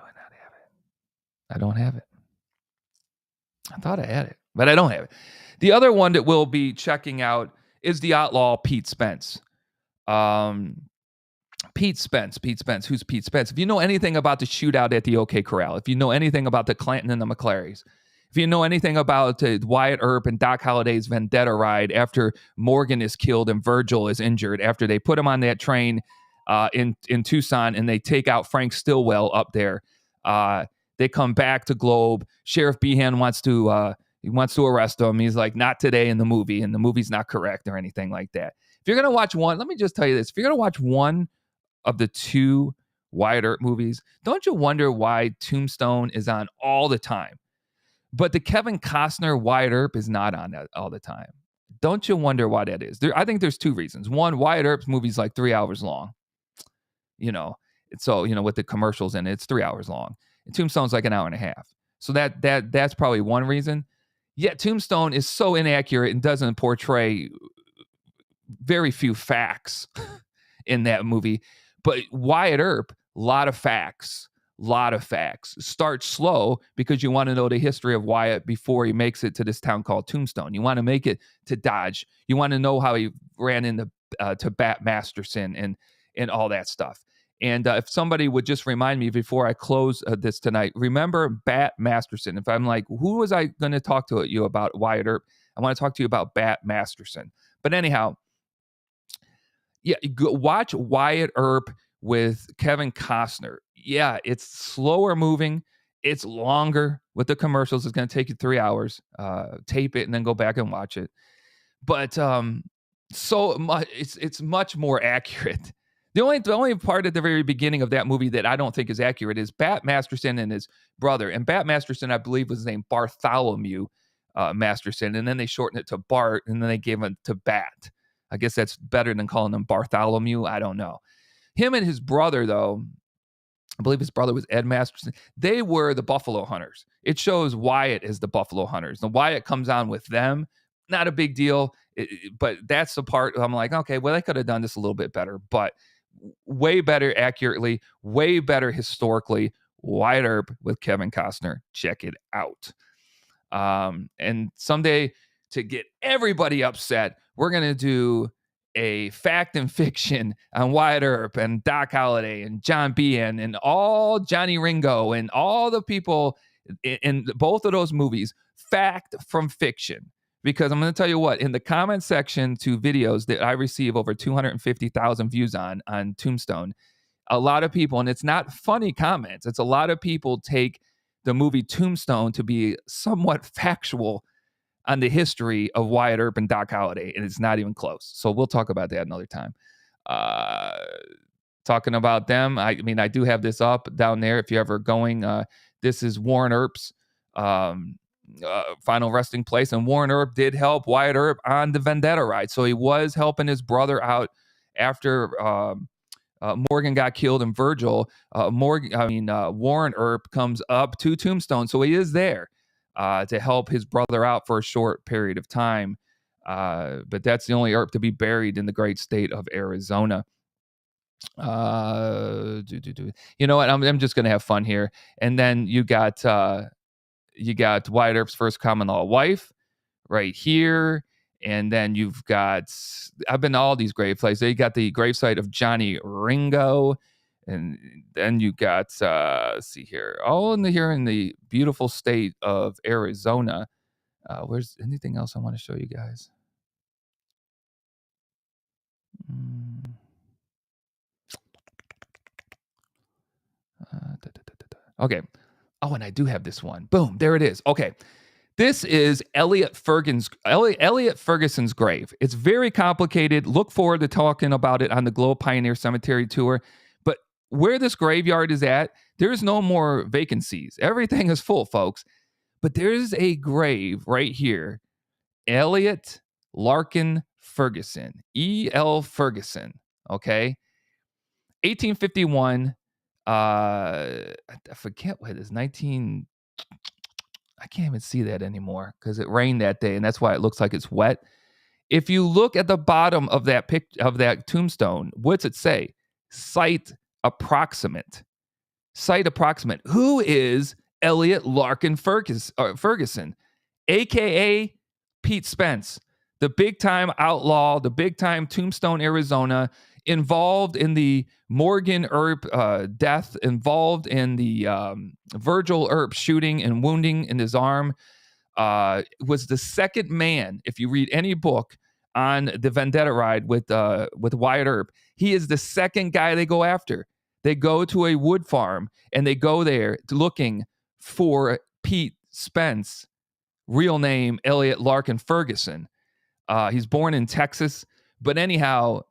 I not have it? I don't have it. I thought I had it, but I don't have it. The other one that we'll be checking out is the outlaw Pete Spence. Pete Spence. Who's Pete Spence? If you know anything about the shootout at the OK Corral, if you know anything about the Clanton and the McClarys, If you know anything about Wyatt Earp and Doc Holliday's vendetta ride after Morgan is killed and Virgil is injured, after they put him on that train in Tucson and they take out Frank Stillwell up there, they come back to Globe. Sheriff Behan wants to arrest him. He's like, not today in the movie, and the movie's not correct or anything like that. If you're gonna watch one, let me just tell you this: if you're gonna watch one of the two Wyatt Earp movies, don't you wonder why Tombstone is on all the time, but the Kevin Costner Wyatt Earp is not on that all the time? Don't you wonder why that is? I think there's two reasons. One, Wyatt Earp's movie's like 3 hours long. So with the commercials in it, it's 3 hours long. And Tombstone's like an hour and a half. So that's probably one reason. Yet Tombstone is so inaccurate and doesn't portray very few facts in that movie. But Wyatt Earp, a lot of facts. Start slow because you want to know the history of Wyatt before he makes it to this town called Tombstone. You want to make it to Dodge. You want to know how he ran into to Bat Masterson and all that stuff. And if somebody would just remind me before I close this tonight, remember Bat Masterson. If I'm like, who was I going to talk to you about Wyatt Earp? I want to talk to you about Bat Masterson. But anyhow, yeah, watch Wyatt Earp with Kevin Costner. Yeah, it's slower moving. It's longer with the commercials. It's going to take you 3 hours. Tape it and then go back and watch it. But so much, it's much more accurate. The only part at the very beginning of that movie that I don't think is accurate is Bat Masterson and his brother. And Bat Masterson, I believe, was named Bartholomew Masterson. And then they shortened it to Bart, and then they gave him to Bat. I guess that's better than calling him Bartholomew. I don't know. Him and his brother, though, I believe his brother was Ed Masterson. They were the Buffalo Hunters. It shows Wyatt as the Buffalo Hunters. And Wyatt comes on with them. Not a big deal. But that's the part I'm like, okay, well, they could have done this a little bit better. But way better accurately, way better historically. Wyatt Earp with Kevin Costner. Check it out. And someday, to get everybody upset, we're going to do a fact and fiction on Wyatt Earp and Doc Holliday and John Behan and all Johnny Ringo and all the people in both of those movies. Fact from fiction. Because I'm going to tell you what, in the comment section to videos that I receive over 250,000 views on Tombstone, a lot of people, and it's not funny comments, it's a lot of people take the movie Tombstone to be somewhat factual on the history of Wyatt Earp and Doc Holliday, and it's not even close. So we'll talk about that another time. Talking about them, I mean, I do have this up down there if you're ever going. This is Warren Earp's final resting place, and Warren Earp did help Wyatt Earp on the vendetta ride. So he was helping his brother out after Morgan got killed and Virgil. Warren Earp comes up to Tombstone, so he is there to help his brother out for a short period of time. But that's the only Earp to be buried in the great state of Arizona. You know what? I'm just gonna have fun here. And then you got Wyatt Earp's first common law wife right here. And then you've got, I've been to all these grave places. You got the gravesite of Johnny Ringo. And then you got, let's see here, here in the beautiful state of Arizona. Where's anything else I want to show you guys? Okay. Oh, and I do have this one. Boom, there it is. Okay. This is Elliot Ferguson's grave. It's very complicated. Look forward to talking about it on the Globe Pioneer Cemetery tour. But where this graveyard is at, there's no more vacancies. Everything is full, folks. But there's a grave right here. Elliot Larkin Ferguson. E.L. Ferguson. Okay. 1851. I forget what it is. I can't even see that anymore because it rained that day, and that's why it looks like it's wet. If you look at the bottom of that tombstone, what's it say? Site approximate. Site approximate. Who is Elliot Larkin Ferguson, aka Pete Spence, the big time outlaw, the big time Tombstone, Arizona, involved in the Morgan Earp death, involved in the Virgil Earp shooting and wounding in his arm. was the second man. If you read any book on the Vendetta ride with Wyatt Earp, he is the second guy they go after. They go to a wood farm and they go there looking for Pete Spence, real name Elliot Larkin Ferguson. He's born in Texas, but anyhow,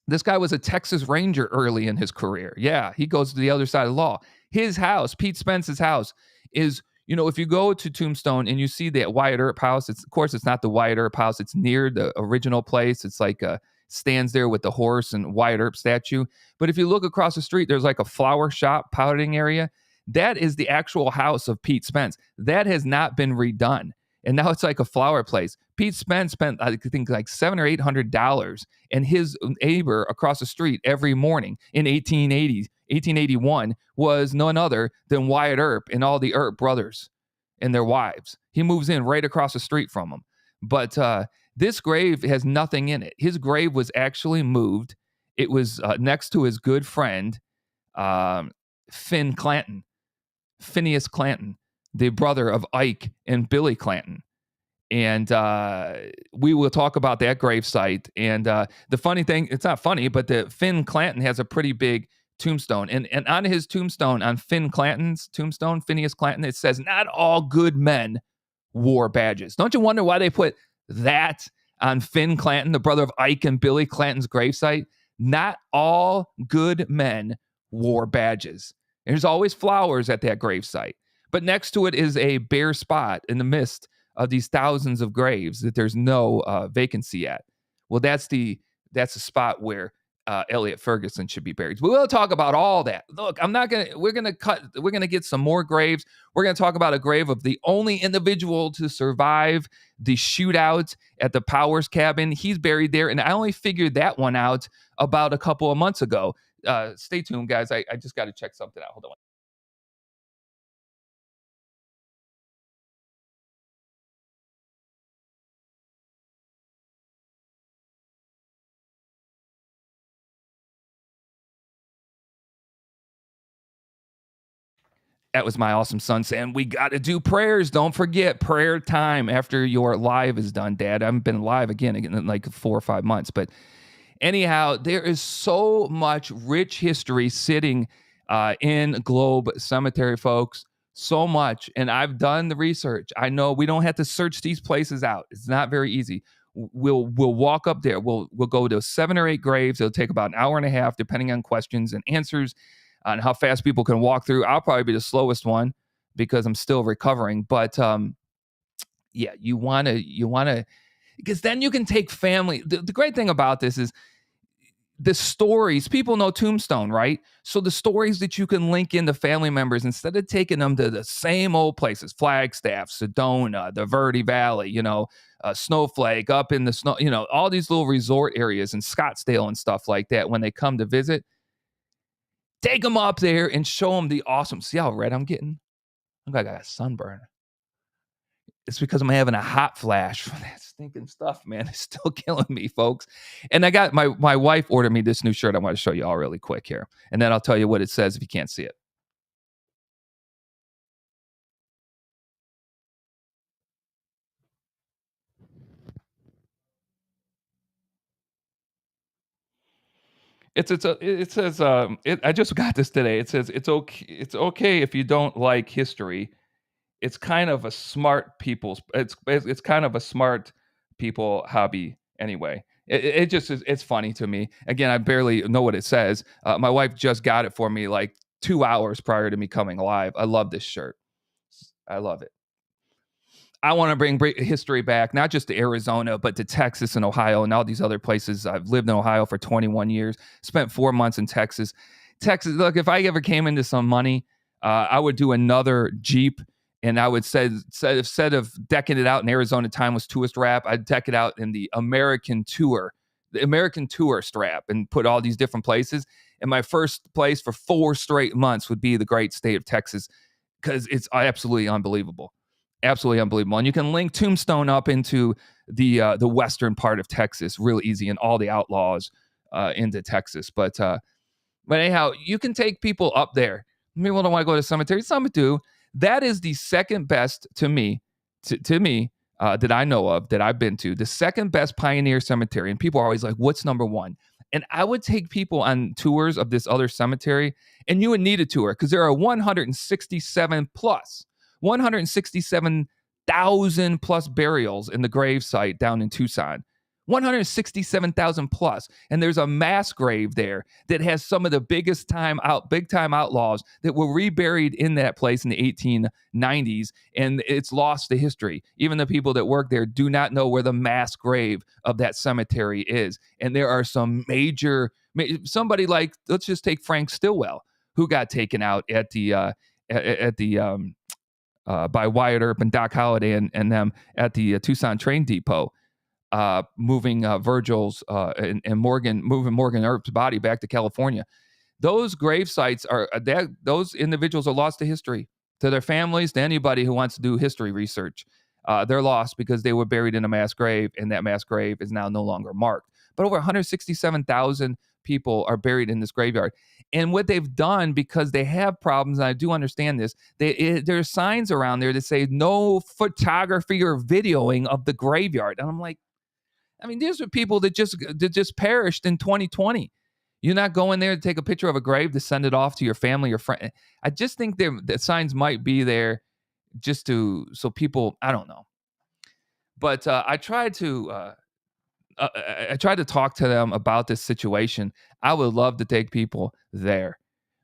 this guy was a Texas Ranger early in his career. Yeah, he goes to the other side of the law. His house, Pete Spence's house, is, if you go to Tombstone and you see that Wyatt Earp house, of course, it's not the Wyatt Earp house. It's near the original place. It's like stands there with the horse and Wyatt Earp statue. But if you look across the street, there's like a flower shop, powdering area. That is the actual house of Pete Spence. That has not been redone. And now it's like a flower place. Pete Spence spent, I think, like $700 or $800, and his neighbor across the street every morning in 1881 was none other than Wyatt Earp and all the Earp brothers and their wives. He moves in right across the street from them. But this grave has nothing in it. His grave was actually moved. It was next to his good friend, Phineas Clanton, the brother of Ike and Billy Clanton. And we will talk about that gravesite. And the funny thing, it's not funny, but the Finn Clanton has a pretty big tombstone. And on his tombstone, on Finn Clanton's tombstone, Phineas Clanton, it says, "Not all good men wore badges." Don't you wonder why they put that on Finn Clanton, the brother of Ike and Billy Clanton's gravesite? Not all good men wore badges. There's always flowers at that gravesite. But next to it is a bare spot in the midst of these thousands of graves that there's no vacancy at. Well, that's the spot where Elliot Ferguson should be buried. We'll talk about all that. Look, we're gonna get some more graves. We're gonna talk about a grave of the only individual to survive the shootout at the Powers cabin. He's buried there, and I only figured that one out about a couple of months ago. Stay tuned, guys. I just got to check something out. Hold on. That was my awesome son saying, "We got to do prayers. Don't forget prayer time after your live is done, Dad." I haven't been live again in like 4 or 5 months. But anyhow, there is so much rich history sitting in Globe Cemetery, folks. So much. And I've done the research. I know we don't have to search these places out. It's not very easy. We'll walk up there. We'll go to 7 or 8 graves. It'll take about an hour and a half, depending on questions and answers, on how fast people can walk through. I'll probably be the slowest one because I'm still recovering. But yeah, you want to, because then you can take family. The great thing about this is the stories. People know Tombstone, right? So the stories that you can link into family members, instead of taking them to the same old places, Flagstaff, Sedona, the Verde Valley, Snowflake, up in the snow, all these little resort areas in Scottsdale and stuff like that. When they come to visit, take them up there and show them the awesome. See how red I'm getting? I got a sunburn. It's because I'm having a hot flash from that stinking stuff, man. It's still killing me, folks. And I got my wife ordered me this new shirt. I want to show you all really quick here. And then I'll tell you what it says if you can't see it. It says I just got this today. It says it's okay if you don't like history. It's kind of a smart people's it's kind of a smart people hobby anyway. It just is, it's funny to me. Again, I barely know what it says. My wife just got it for me like 2 hours prior to me coming live. I love this shirt. I love it. I want to bring history back, not just to Arizona, but to Texas and Ohio and all these other places. I've lived in Ohio for 21 years, spent 4 months in Texas. Look, if I ever came into some money, I would do another Jeep, and I would say, instead of decking it out in Arizona Timeless Tourist Wrap, I'd deck it out in the American Tour strap, and put all these different places. And my first place for 4 straight months would be the great state of Texas, because it's absolutely unbelievable. Absolutely unbelievable. And you can link Tombstone up into the western part of Texas real easy, and all the outlaws into Texas. But anyhow, you can take people up there. People don't want to go to cemetery. Some do. That is the second best to me to me, that I know of, that I've been to, the second best pioneer cemetery. And people are always like, what's number one? And I would take people on tours of this other cemetery, and you would need a tour because there are 167,000 plus burials in the grave site down in Tucson. 167,000 plus. And there's a mass grave there that has some of the big time outlaws that were reburied in that place in the 1890s, and it's lost to history. Even the people that work there do not know where the mass grave of that cemetery is. And there are some somebody like, let's just take Frank Stillwell, who got taken out at the by Wyatt Earp and Doc Holliday and them at the Tucson train depot, moving Virgil's and moving Morgan Earp's body back to California. Those grave sites those individuals are lost to history, to their families, to anybody who wants to do history research. They're lost because they were buried in a mass grave, and that mass grave is now no longer marked. But over 167,000 people are buried in this graveyard. And what they've done, because they have problems, and I do understand this, there's signs around there that say no photography or videoing of the graveyard. And I'm like, I mean, these are people that just perished in 2020. You're not going there to take a picture of a grave to send it off to your family or friend. I just think the signs might be there just so people, I don't know. But I tried to talk to them about this situation. I would love to take people there.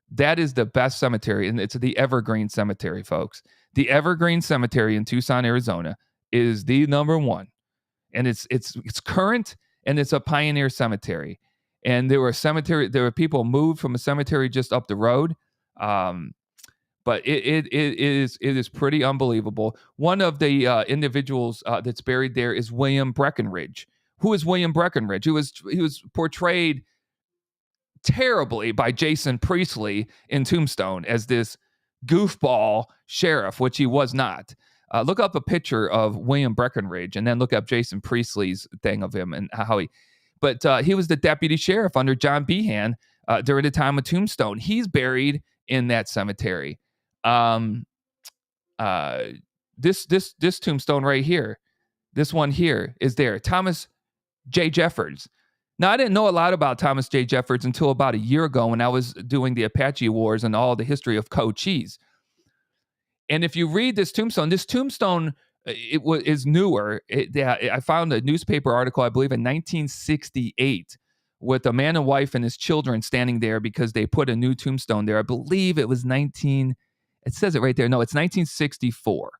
That is the best cemetery, and it's the Evergreen Cemetery, folks. The Evergreen Cemetery in Tucson, Arizona is the number one. And it's current, and it's a pioneer cemetery. And there were people moved from a cemetery just up the road. But it is pretty unbelievable. One of the individuals that's buried there is William Breckenridge. Who is William Breckenridge? He was portrayed terribly by Jason Priestley in Tombstone as this goofball sheriff, which he was not. Look up a picture of William Breckenridge, and then look up Jason Priestley's thing of him and how he was the deputy sheriff under John Behan during the time of Tombstone. He's buried in that cemetery. This tombstone right here, this one here is there. Thomas J. Jeffords. Now, I didn't know a lot about Thomas J. Jeffords until about a year ago when I was doing the Apache Wars and all the history of Cochise. And if you read this tombstone is newer. I found a newspaper article, I believe, in 1968, with a man and wife and his children standing there because they put a new tombstone there. I believe it was it says it right there. No, it's 1964,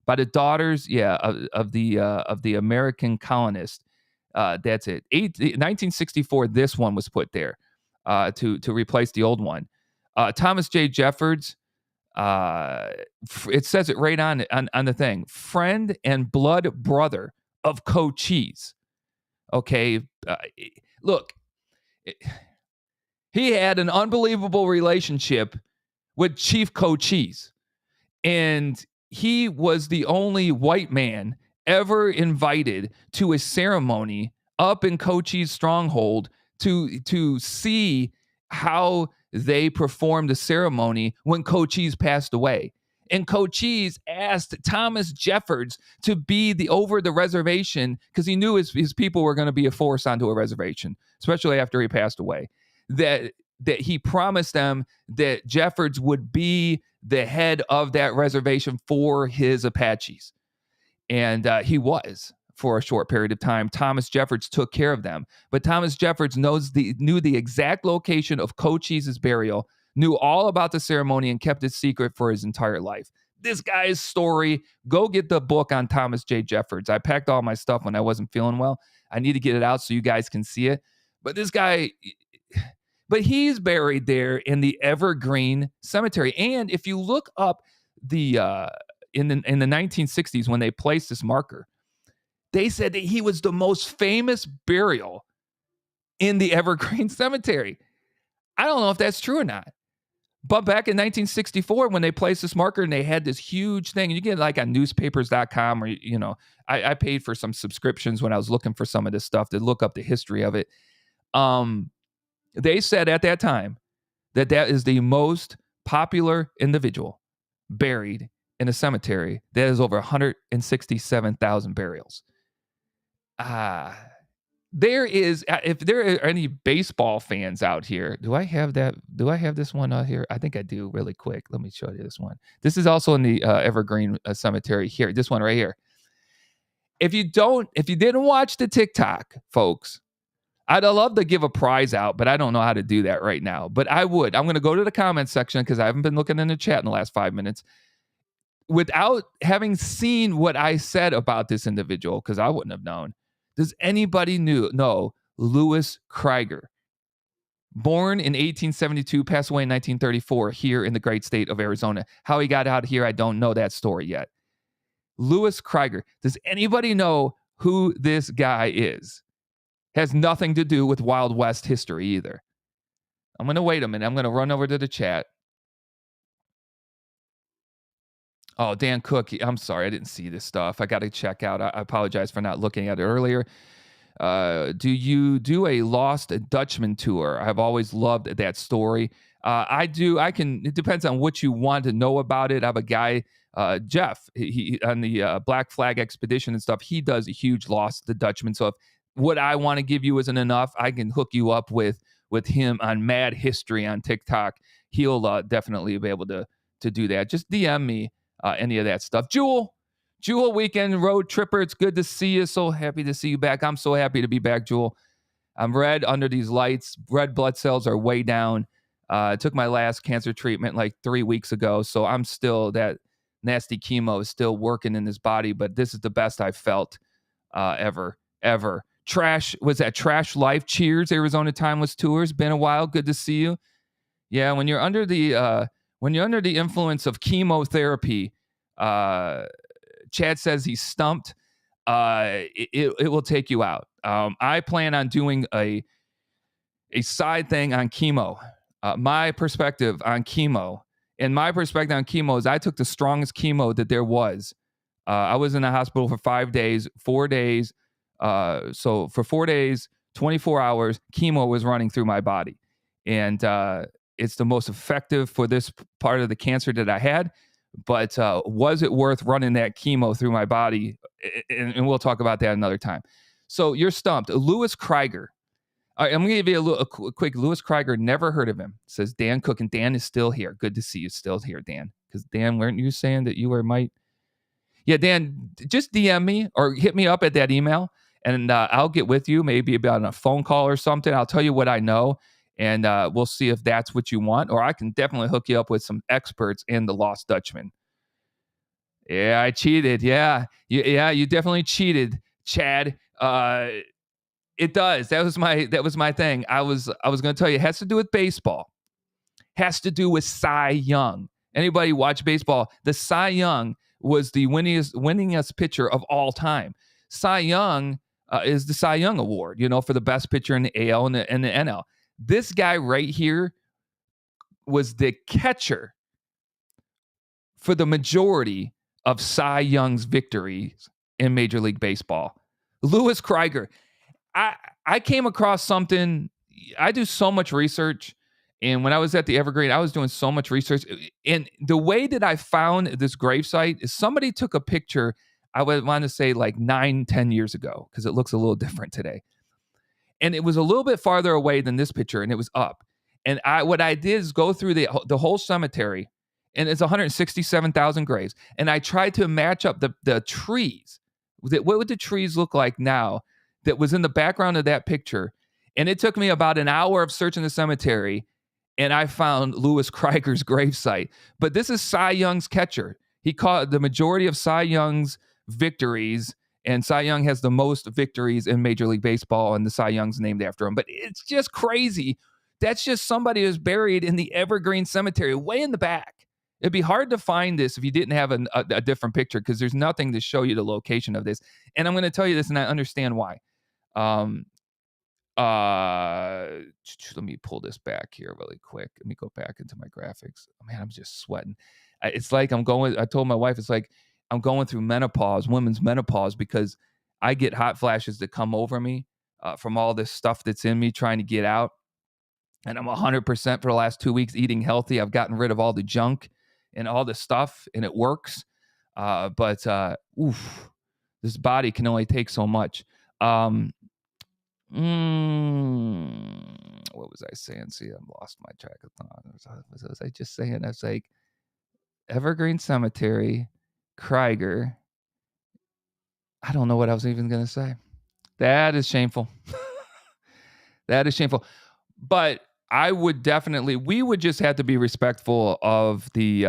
by the daughters, of the American colonist. That's it. 1964. This one was put there to replace the old one. Thomas J. Jeffords. It says it right on the thing. Friend and blood brother of Cochise. Okay, look, he had an unbelievable relationship with Chief Cochise, and he was the only white man ever invited to a ceremony up in Cochise stronghold to see how they performed the ceremony when Cochise passed away. And Cochise asked Thomas Jeffords to be over the reservation because he knew his people were going to be forced onto a reservation, especially after he passed away. That he promised them that Jeffords would be the head of that reservation for his Apaches. And he was for a short period of time. Thomas Jeffords took care of them. But Thomas Jeffords knew the exact location of Cochise's burial, knew all about the ceremony, and kept it secret for his entire life. This guy's story, go get the book on Thomas J. Jeffords. I packed all my stuff when I wasn't feeling well. I need to get it out so you guys can see it. But this guy, he's buried there in the Evergreen Cemetery. And if you look up in the 1960s when they placed this marker, they said that he was the most famous burial in the Evergreen Cemetery. I don't know if that's true or not. But back in 1964, when they placed this marker and they had this huge thing, and you get like on newspapers.com, or, I paid for some subscriptions when I was looking for some of this stuff to look up the history of it. They said at that time that is the most popular individual buried in a cemetery that is over 167,000 burials. There is, if there are any baseball fans out here, do I have this one out here? I think I do. Really quick, let me show you this one. This is also in the Evergreen Cemetery here. This one right here. If you didn't watch the TikTok, folks, I'd love to give a prize out, but I don't know how to do that right now. But I would. I'm going to go to the comments section because I haven't been looking in the chat in the last 5 minutes. Without having seen what I said about this individual, because I wouldn't have known. Does anybody know Louis Krieger? Born in 1872, passed away in 1934 here in the great state of Arizona. How he got out here, I don't know that story yet. Louis Krieger. Does anybody know who this guy is? Has nothing to do with Wild West history either. I'm going to wait a minute. I'm going to run over to the chat. Oh, Dan Cook. I'm sorry. I didn't see this stuff. I got to check out. I apologize for not looking at it earlier. Do you do a Lost Dutchman tour? I've always loved that story. I do. It depends on what you want to know about it. I have a guy, Jeff, he on the Black Flag expedition and stuff. He does a huge Lost Dutchman. So if what I want to give you isn't enough, I can hook you up with him on Mad History on TikTok. He'll definitely be able to do that. Just DM me any of that stuff. Jewel Weekend Road Tripper, it's good to see you. So happy to see you back. I'm so happy to be back, Jewel. I'm red under these lights. Red blood cells are way down. I took my last cancer treatment like 3 weeks ago, so I'm still, that nasty chemo is still working in this body, but this is the best I've felt ever. Trash Life. Cheers, Arizona Timeless Tours. Been a while. Good to see you. Yeah, when you're under the influence of chemotherapy, Chad says he's stumped. It will take you out. I plan on doing a side thing on chemo. My perspective on chemo is I took the strongest chemo that there was. I was in the hospital for 5 days, 4 days. So for 4 days, 24 hours, chemo was running through my body. And it's the most effective for this part of the cancer that I had. But was it worth running that chemo through my body? And we'll talk about that another time. So you're stumped. Louis Krieger. All right, I'm going to give you a quick. Louis Krieger, never heard of him. Says Dan Cook, and Dan is still here. Good to see you still here, Dan. Because Dan, weren't you saying that you might? Yeah, Dan, just DM me or hit me up at that email, and I'll get with you, maybe about a phone call or something. I'll tell you what I know, and we'll see if that's what you want, or I can definitely hook you up with some experts in the Lost Dutchman. Yeah, I cheated. Yeah, you definitely cheated, Chad. It does. That was my thing. I was going to tell you, it has to do with baseball. Has to do with Cy Young. Anybody watch baseball? The Cy Young was the winningest pitcher of all time. Cy Young is the Cy Young Award, for the best pitcher in the AL and the NL. This guy right here was the catcher for the majority of Cy Young's victories in Major League Baseball. Louis Krieger. I came across something. I do so much research. And when I was at the Evergreen, I was doing so much research. And the way that I found this gravesite is somebody took a picture, I would want to say like 9-10 years ago, because it looks a little different today. And it was a little bit farther away than this picture, and it was up. And what I did is go through the whole cemetery, and it's 167,000 graves. And I tried to match up the trees. What would the trees look like now that was in the background of that picture? And it took me about an hour of searching the cemetery, and I found Louis Krieger's gravesite. But this is Cy Young's catcher. He caught the majority of Cy Young's victories, and Cy Young has the most victories in Major League Baseball, and the Cy Young's named after him. But it's just crazy. That's just somebody who's buried in the Evergreen Cemetery, way in the back. It'd be hard to find this if you didn't have a different picture, because there's nothing to show you the location of this. And I'm going to tell you this, and I understand why. Let me pull this back here really quick. Let me go back into my graphics. Oh, man, I'm just sweating. It's like I told my wife, it's like I'm going through women's menopause, because I get hot flashes that come over me from all this stuff that's in me trying to get out. And I'm 100% for the last 2 weeks eating healthy. I've gotten rid of all the junk, and all this stuff, and it works. But oof, this body can only take so much. What was I saying? See, I've lost my track of thought. What was I just saying? I was like, Evergreen Cemetery, Krieger. I don't know what I was even going to say. That is shameful. That is shameful. But I would definitely, we would just have to be respectful of the,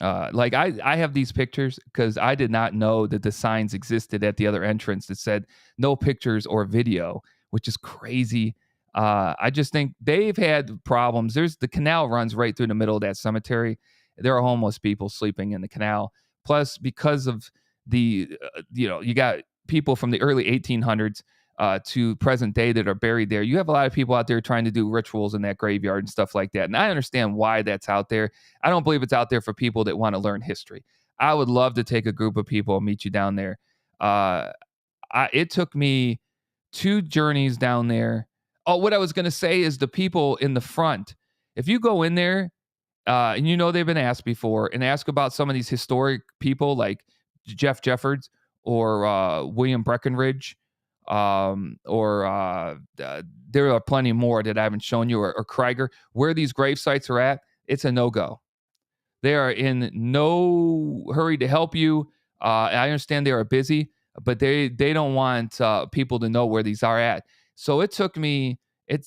like I have these pictures because I did not know that the signs existed at the other entrance that said no pictures or video, which is crazy. I just think they've had problems. There's the canal runs right through the middle of that cemetery. There are homeless people sleeping in the canal. Plus, because of the, you got people from the early 1800s to present day that are buried there. You have a lot of people out there trying to do rituals in that graveyard and stuff like that. And I understand why that's out there. I don't believe it's out there for people that want to learn history. I would love to take a group of people and meet you down there. It took me 2 journeys down there. Oh, what I was going to say is the people in the front. If you go in there, and they've been asked before, and ask about some of these historic people like Jeff Jeffords or William Breckinridge, or there are plenty more that I haven't shown you, or Krieger, where these grave sites are at, it's a no-go. They are in no hurry to help you. I understand they are busy, but they don't want people to know where these are at. So it took me,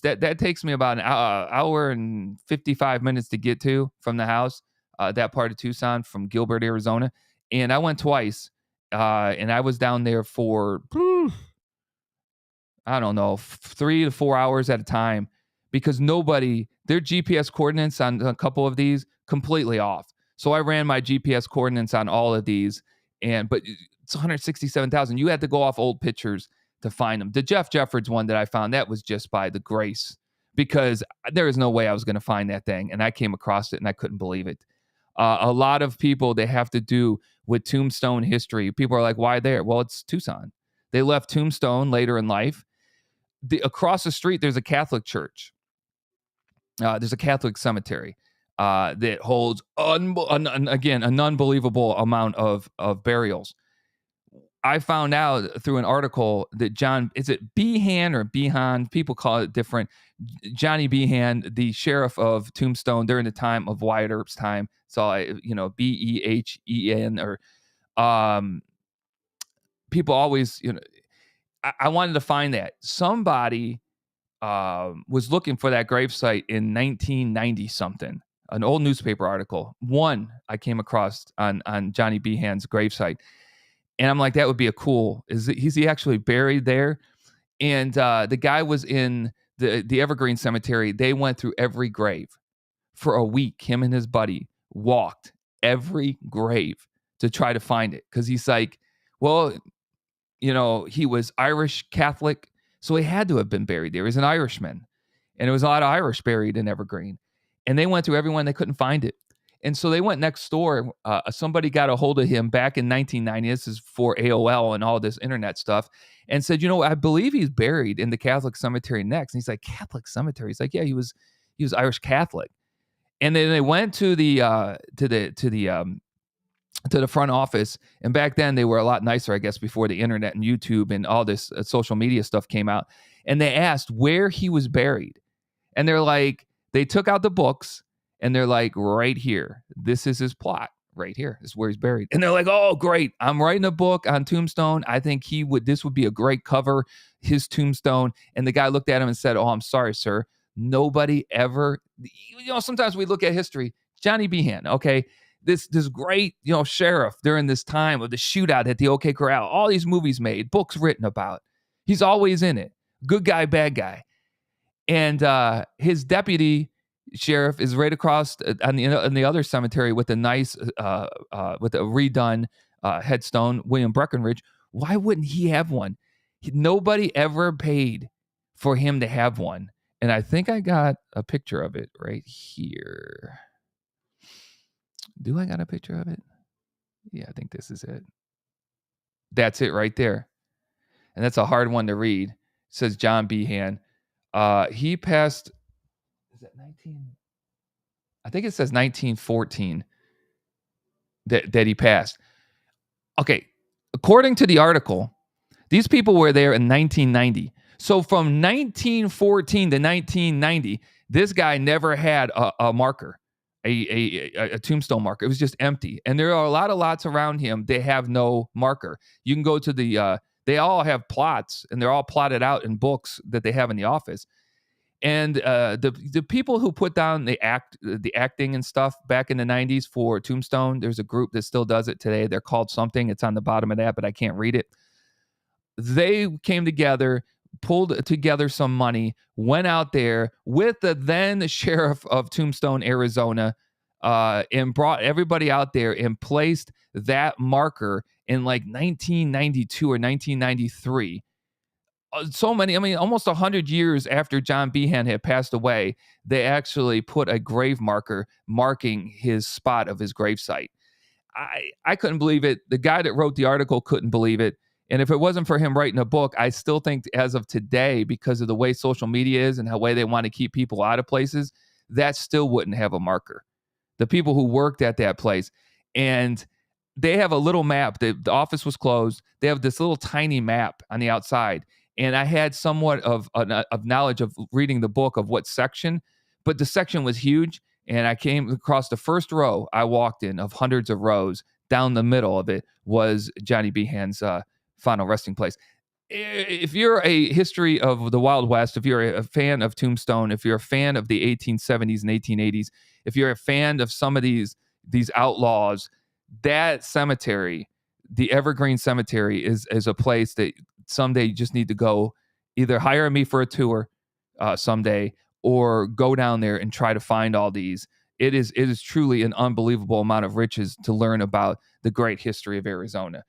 that takes me about an hour and 55 minutes to get to from the house, that part of Tucson, from Gilbert, Arizona. And I went twice, and I was down there for, I don't know, 3 to 4 hours at a time, because their GPS coordinates on a couple of these completely off. So I ran my GPS coordinates on all of these, but it's 167,000. You had to go off old pictures to find them. The Jeff Jeffords one that I found, that was just by the grace, because there is no way I was going to find that thing. And I came across it and I couldn't believe it. A lot of people, they have to do with tombstone history. People are like, why there? Well, it's Tucson. They left Tombstone later in life. Across the street, there's a Catholic church. There's a Catholic cemetery that holds, again, an unbelievable amount of burials. I found out through an article that is it Behan or Behan? People call it different. Johnny Behan, the sheriff of Tombstone during the time of Wyatt Earp's time. So, Behen, or people always, I wanted to find that. Somebody was looking for that gravesite in 1990 something. An old newspaper article. One I came across on Johnny Behan's gravesite. And I'm like, that would be is he actually buried there? And the guy was in the Evergreen Cemetery. They went through every grave for a week. Him and his buddy walked every grave to try to find it. Because he's like, well, he was Irish Catholic, so he had to have been buried there. He's an Irishman. And there was a lot of Irish buried in Evergreen. And they went through everyone. They couldn't find it. And so they went next door. Somebody got a hold of him back in 1990. This is for AOL and all this internet stuff. And said, I believe he's buried in the Catholic cemetery next. And he's like, Catholic cemetery? He's like, yeah, he was Irish Catholic. And then they went to the front office. And back then they were a lot nicer, I guess, before the internet and YouTube and all this social media stuff came out. And they asked where he was buried. And they're like, they took out the books and they're like, right here, this is his plot. Right here is where he's buried. And they're like, oh, great. I'm writing a book on Tombstone. I think this would be a great cover, his tombstone. And the guy looked at him and said, oh, I'm sorry, sir. Nobody ever, sometimes we look at history. Johnny Behan, okay, this great, sheriff during this time of the shootout at the OK Corral, all these movies made, books written about. He's always in it. Good guy, bad guy. And his deputy sheriff is right across on the other cemetery with a nice, with a redone headstone, William Breckinridge. Why wouldn't he have one? Nobody ever paid for him to have one. And I think I got a picture of it right here. Do I got a picture of it? Yeah, I think this is it. That's it right there. And that's a hard one to read. It says John Behan. He passed, is that 19? I think it says 1914 that he passed. Okay, according to the article, these people were there in 1990. So from 1914 to 1990, this guy never had a marker, a tombstone marker. It was just empty. And there are a lot of lots around him. They have no marker. You can go to they all have plots, and they're all plotted out in books that they have in the office. And the people who put down the acting and stuff back in the 90s for Tombstone, there's a group that still does it today. They're called something. It's on the bottom of that, but I can't read it. They came together, pulled together some money, went out there with the then sheriff of Tombstone, Arizona, and brought everybody out there and placed that marker in like 1992 or 1993. So many, I mean, almost 100 years after John Behan had passed away, they actually put a grave marker marking his spot of his gravesite. I couldn't believe it. The guy that wrote the article couldn't believe it. And if it wasn't for him writing a book, I still think as of today, because of the way social media is and how way they want to keep people out of places, that still wouldn't have a marker. The people who worked at that place, and they have a little map. The office was closed. They have this little tiny map on the outside. And I had somewhat of knowledge of reading the book of what section, but the section was huge. And I came across the first row I walked in of hundreds of rows. Down the middle of it was Johnny Behan's final resting place. If you're a history of the Wild West, if you're a fan of Tombstone, if you're a fan of the 1870s and 1880s, if you're a fan of some of these outlaws, that cemetery, the Evergreen Cemetery, is a place that someday you just need to go. Either hire me for a tour someday, or go down there and try to find all these. It is truly an unbelievable amount of riches to learn about the great history of Arizona.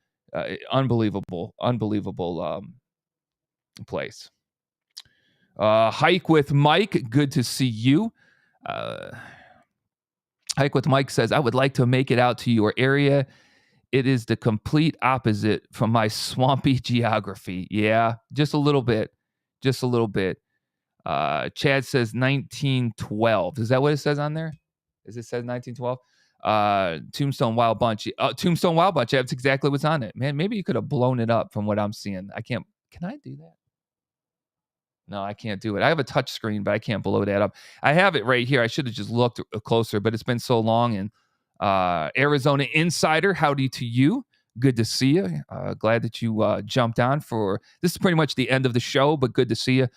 Unbelievable place. Hike with Mike, good to see you. Hike with Mike says, I would like to make it out to your area. It is the complete opposite from my swampy geography. Yeah, just a little bit. Just a little bit. Chad says 1912. Is that what it says on there? Is it says 1912? Tombstone Wild Bunch. Tombstone Wild Bunch. That's exactly what's on it. Man, maybe you could have blown it up from what I'm seeing. I can't. Can I do that? No, I can't do it. I have a touch screen, but I can't blow that up. I have it right here. I should have just looked closer, but it's been so long. And Arizona Insider, howdy to you. Good to see you. Glad that you jumped on for this. Is pretty much the end of the show, but good to see you.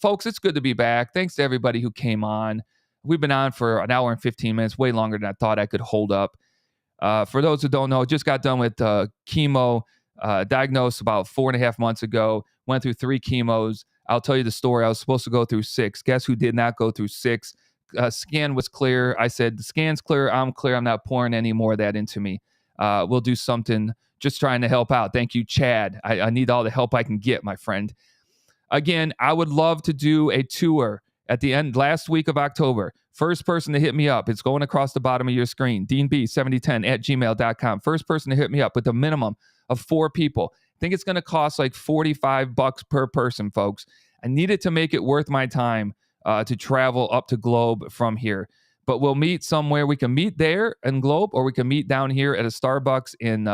Folks, it's good to be back. Thanks to everybody who came on. We've been on for an hour and 15 minutes, way longer than I thought I could hold up. For those who don't know, just got done with chemo, diagnosed about 4.5 months ago, went through 3 chemos. I'll tell you the story. I was supposed to go through 6. Guess who did not go through 6? Scan was clear. I said, the scan's clear. I'm clear. I'm not pouring any more of that into me. We'll do something, just trying to help out. Thank you, Chad. I need all the help I can get, my friend. Again, I would love to do a tour at the end, last week of October. First person to hit me up, it's going across the bottom of your screen, deanb7010@gmail.com. First person to hit me up with a minimum of 4 people. I think it's going to cost like $45 per person, folks. I need it to make it worth my time to travel up to Globe from here. But we'll meet somewhere. We can meet there in Globe, or we can meet down here at a Starbucks in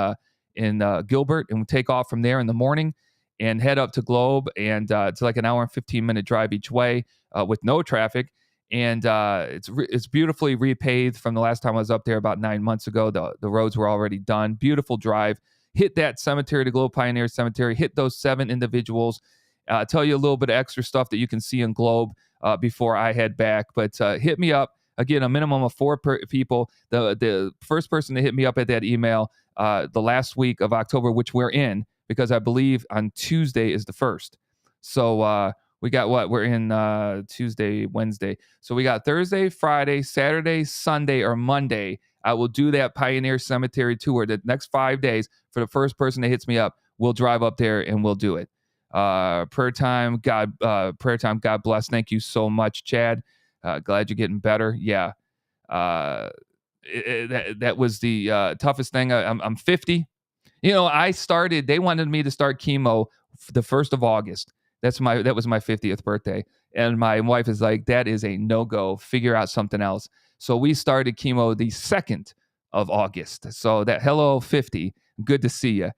Gilbert, and we'll take off from there in the morning and head up to Globe. And it's like an hour and 15-minute drive each way with no traffic. And it's beautifully repaved from the last time I was up there about 9 months ago. The roads were already done. Beautiful drive. Hit that cemetery, the Globe Pioneer Cemetery. Hit those 7 individuals. Tell you a little bit of extra stuff that you can see in Globe before I head back. But hit me up. Again, a minimum of 4 people. The first person to hit me up at that email the last week of October, which we're in, because I believe on Tuesday is the 1st. So we got what? We're in Tuesday, Wednesday. So we got Thursday, Friday, Saturday, Sunday, or Monday. I will do that Pioneer Cemetery tour the next 5 days. For the first person that hits me up, we'll drive up there and we'll do it. Prayer time, God bless. Thank you so much, Chad. Glad you're getting better. Yeah. That was the toughest thing. I'm 50. They wanted me to start chemo the 1st of August. That was my 50th birthday. And my wife is like, that is a no-go. Figure out something else. So we started chemo the 2nd of August. So that hello 50, good to see you.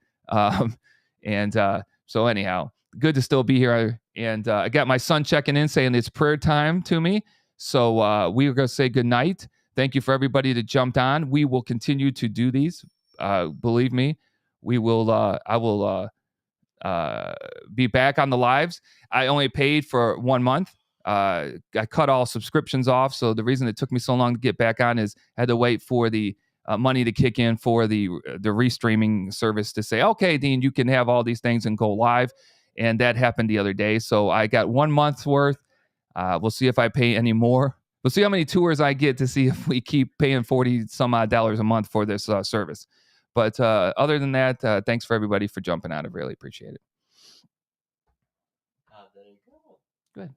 So anyhow, good to still be here. And I got my son checking in saying it's prayer time to me. So we are going to say good night. Thank you for everybody that jumped on. We will continue to do these. Believe me, we will. I will be back on the lives. I only paid for 1 month. I cut all subscriptions off. So the reason it took me so long to get back on is I had to wait for the money to kick in for the restreaming service to say, okay, Dean, you can have all these things and go live. And that happened the other day. So I got 1 month's worth. We'll see if I pay any more. We'll see how many tours I get to see if we keep paying $40 some odd a month for this service. But other than that, thanks for everybody for jumping on. I really appreciate it. There you go. Good.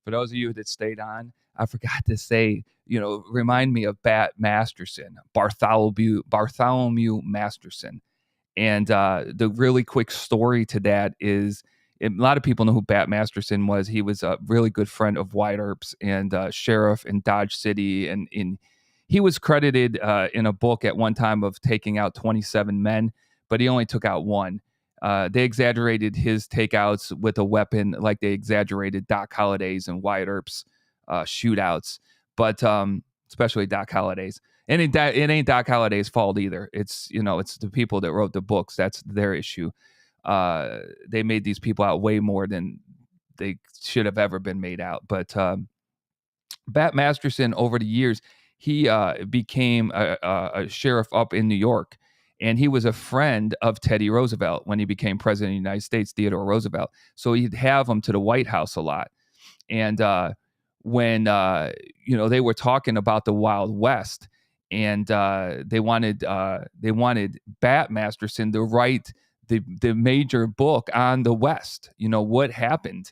For those of you that stayed on, I forgot to say, remind me of Bat Masterson, Bartholomew Masterson. And the really quick story to that is a lot of people know who Bat Masterson was. He was a really good friend of Wyatt Earp's and sheriff in Dodge City. And he was credited in a book at one time of taking out 27 men, but he only took out one. They exaggerated his takeouts with a weapon like they exaggerated Doc Holliday's and Wyatt Earp's shootouts, but especially Doc Holliday's. And it ain't Doc Holliday's fault either. It's the people that wrote the books. That's their issue. They made these people out way more than they should have ever been made out. But Bat Masterson, over the years, he became a sheriff up in New York. And he was a friend of Teddy Roosevelt when he became president of the United States, Theodore Roosevelt. So he'd have him to the White House a lot. And when they were talking about the Wild West, and they wanted Bat Masterson to write the major book on the West. What happened,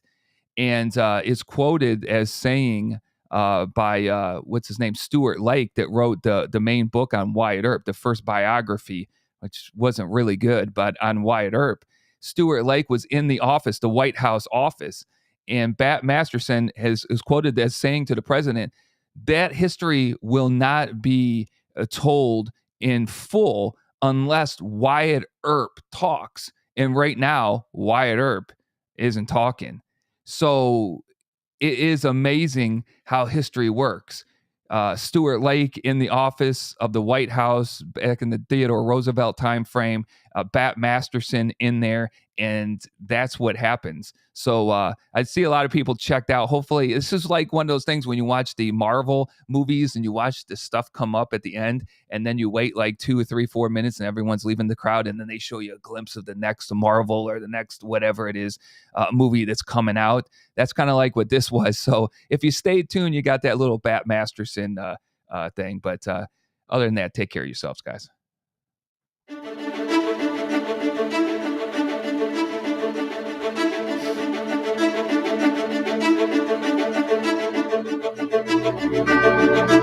and it's quoted as saying by what's his name, Stuart Lake, that wrote the main book on Wyatt Earp, the first biography, which wasn't really good, but on Wyatt Earp. Stuart Lake was in the office, the White House office, and Bat Masterson is quoted as saying to the president, that history will not be told in full unless Wyatt Earp talks. And right now, Wyatt Earp isn't talking. So it is amazing how history works. Stuart Lake in the office of the White House back in the Theodore Roosevelt time frame, Bat Masterson in there, and that's what happens. So I see a lot of people checked out. Hopefully, this is like one of those things when you watch the Marvel movies and you watch the stuff come up at the end, and then you wait like 2 or 3, 4 minutes, and everyone's leaving the crowd, and then they show you a glimpse of the next Marvel or the next whatever it is movie that's coming out. That's kind of like what this was. So if you stay tuned, you got that little Bat Masterson thing. But other than that, take care of yourselves, guys.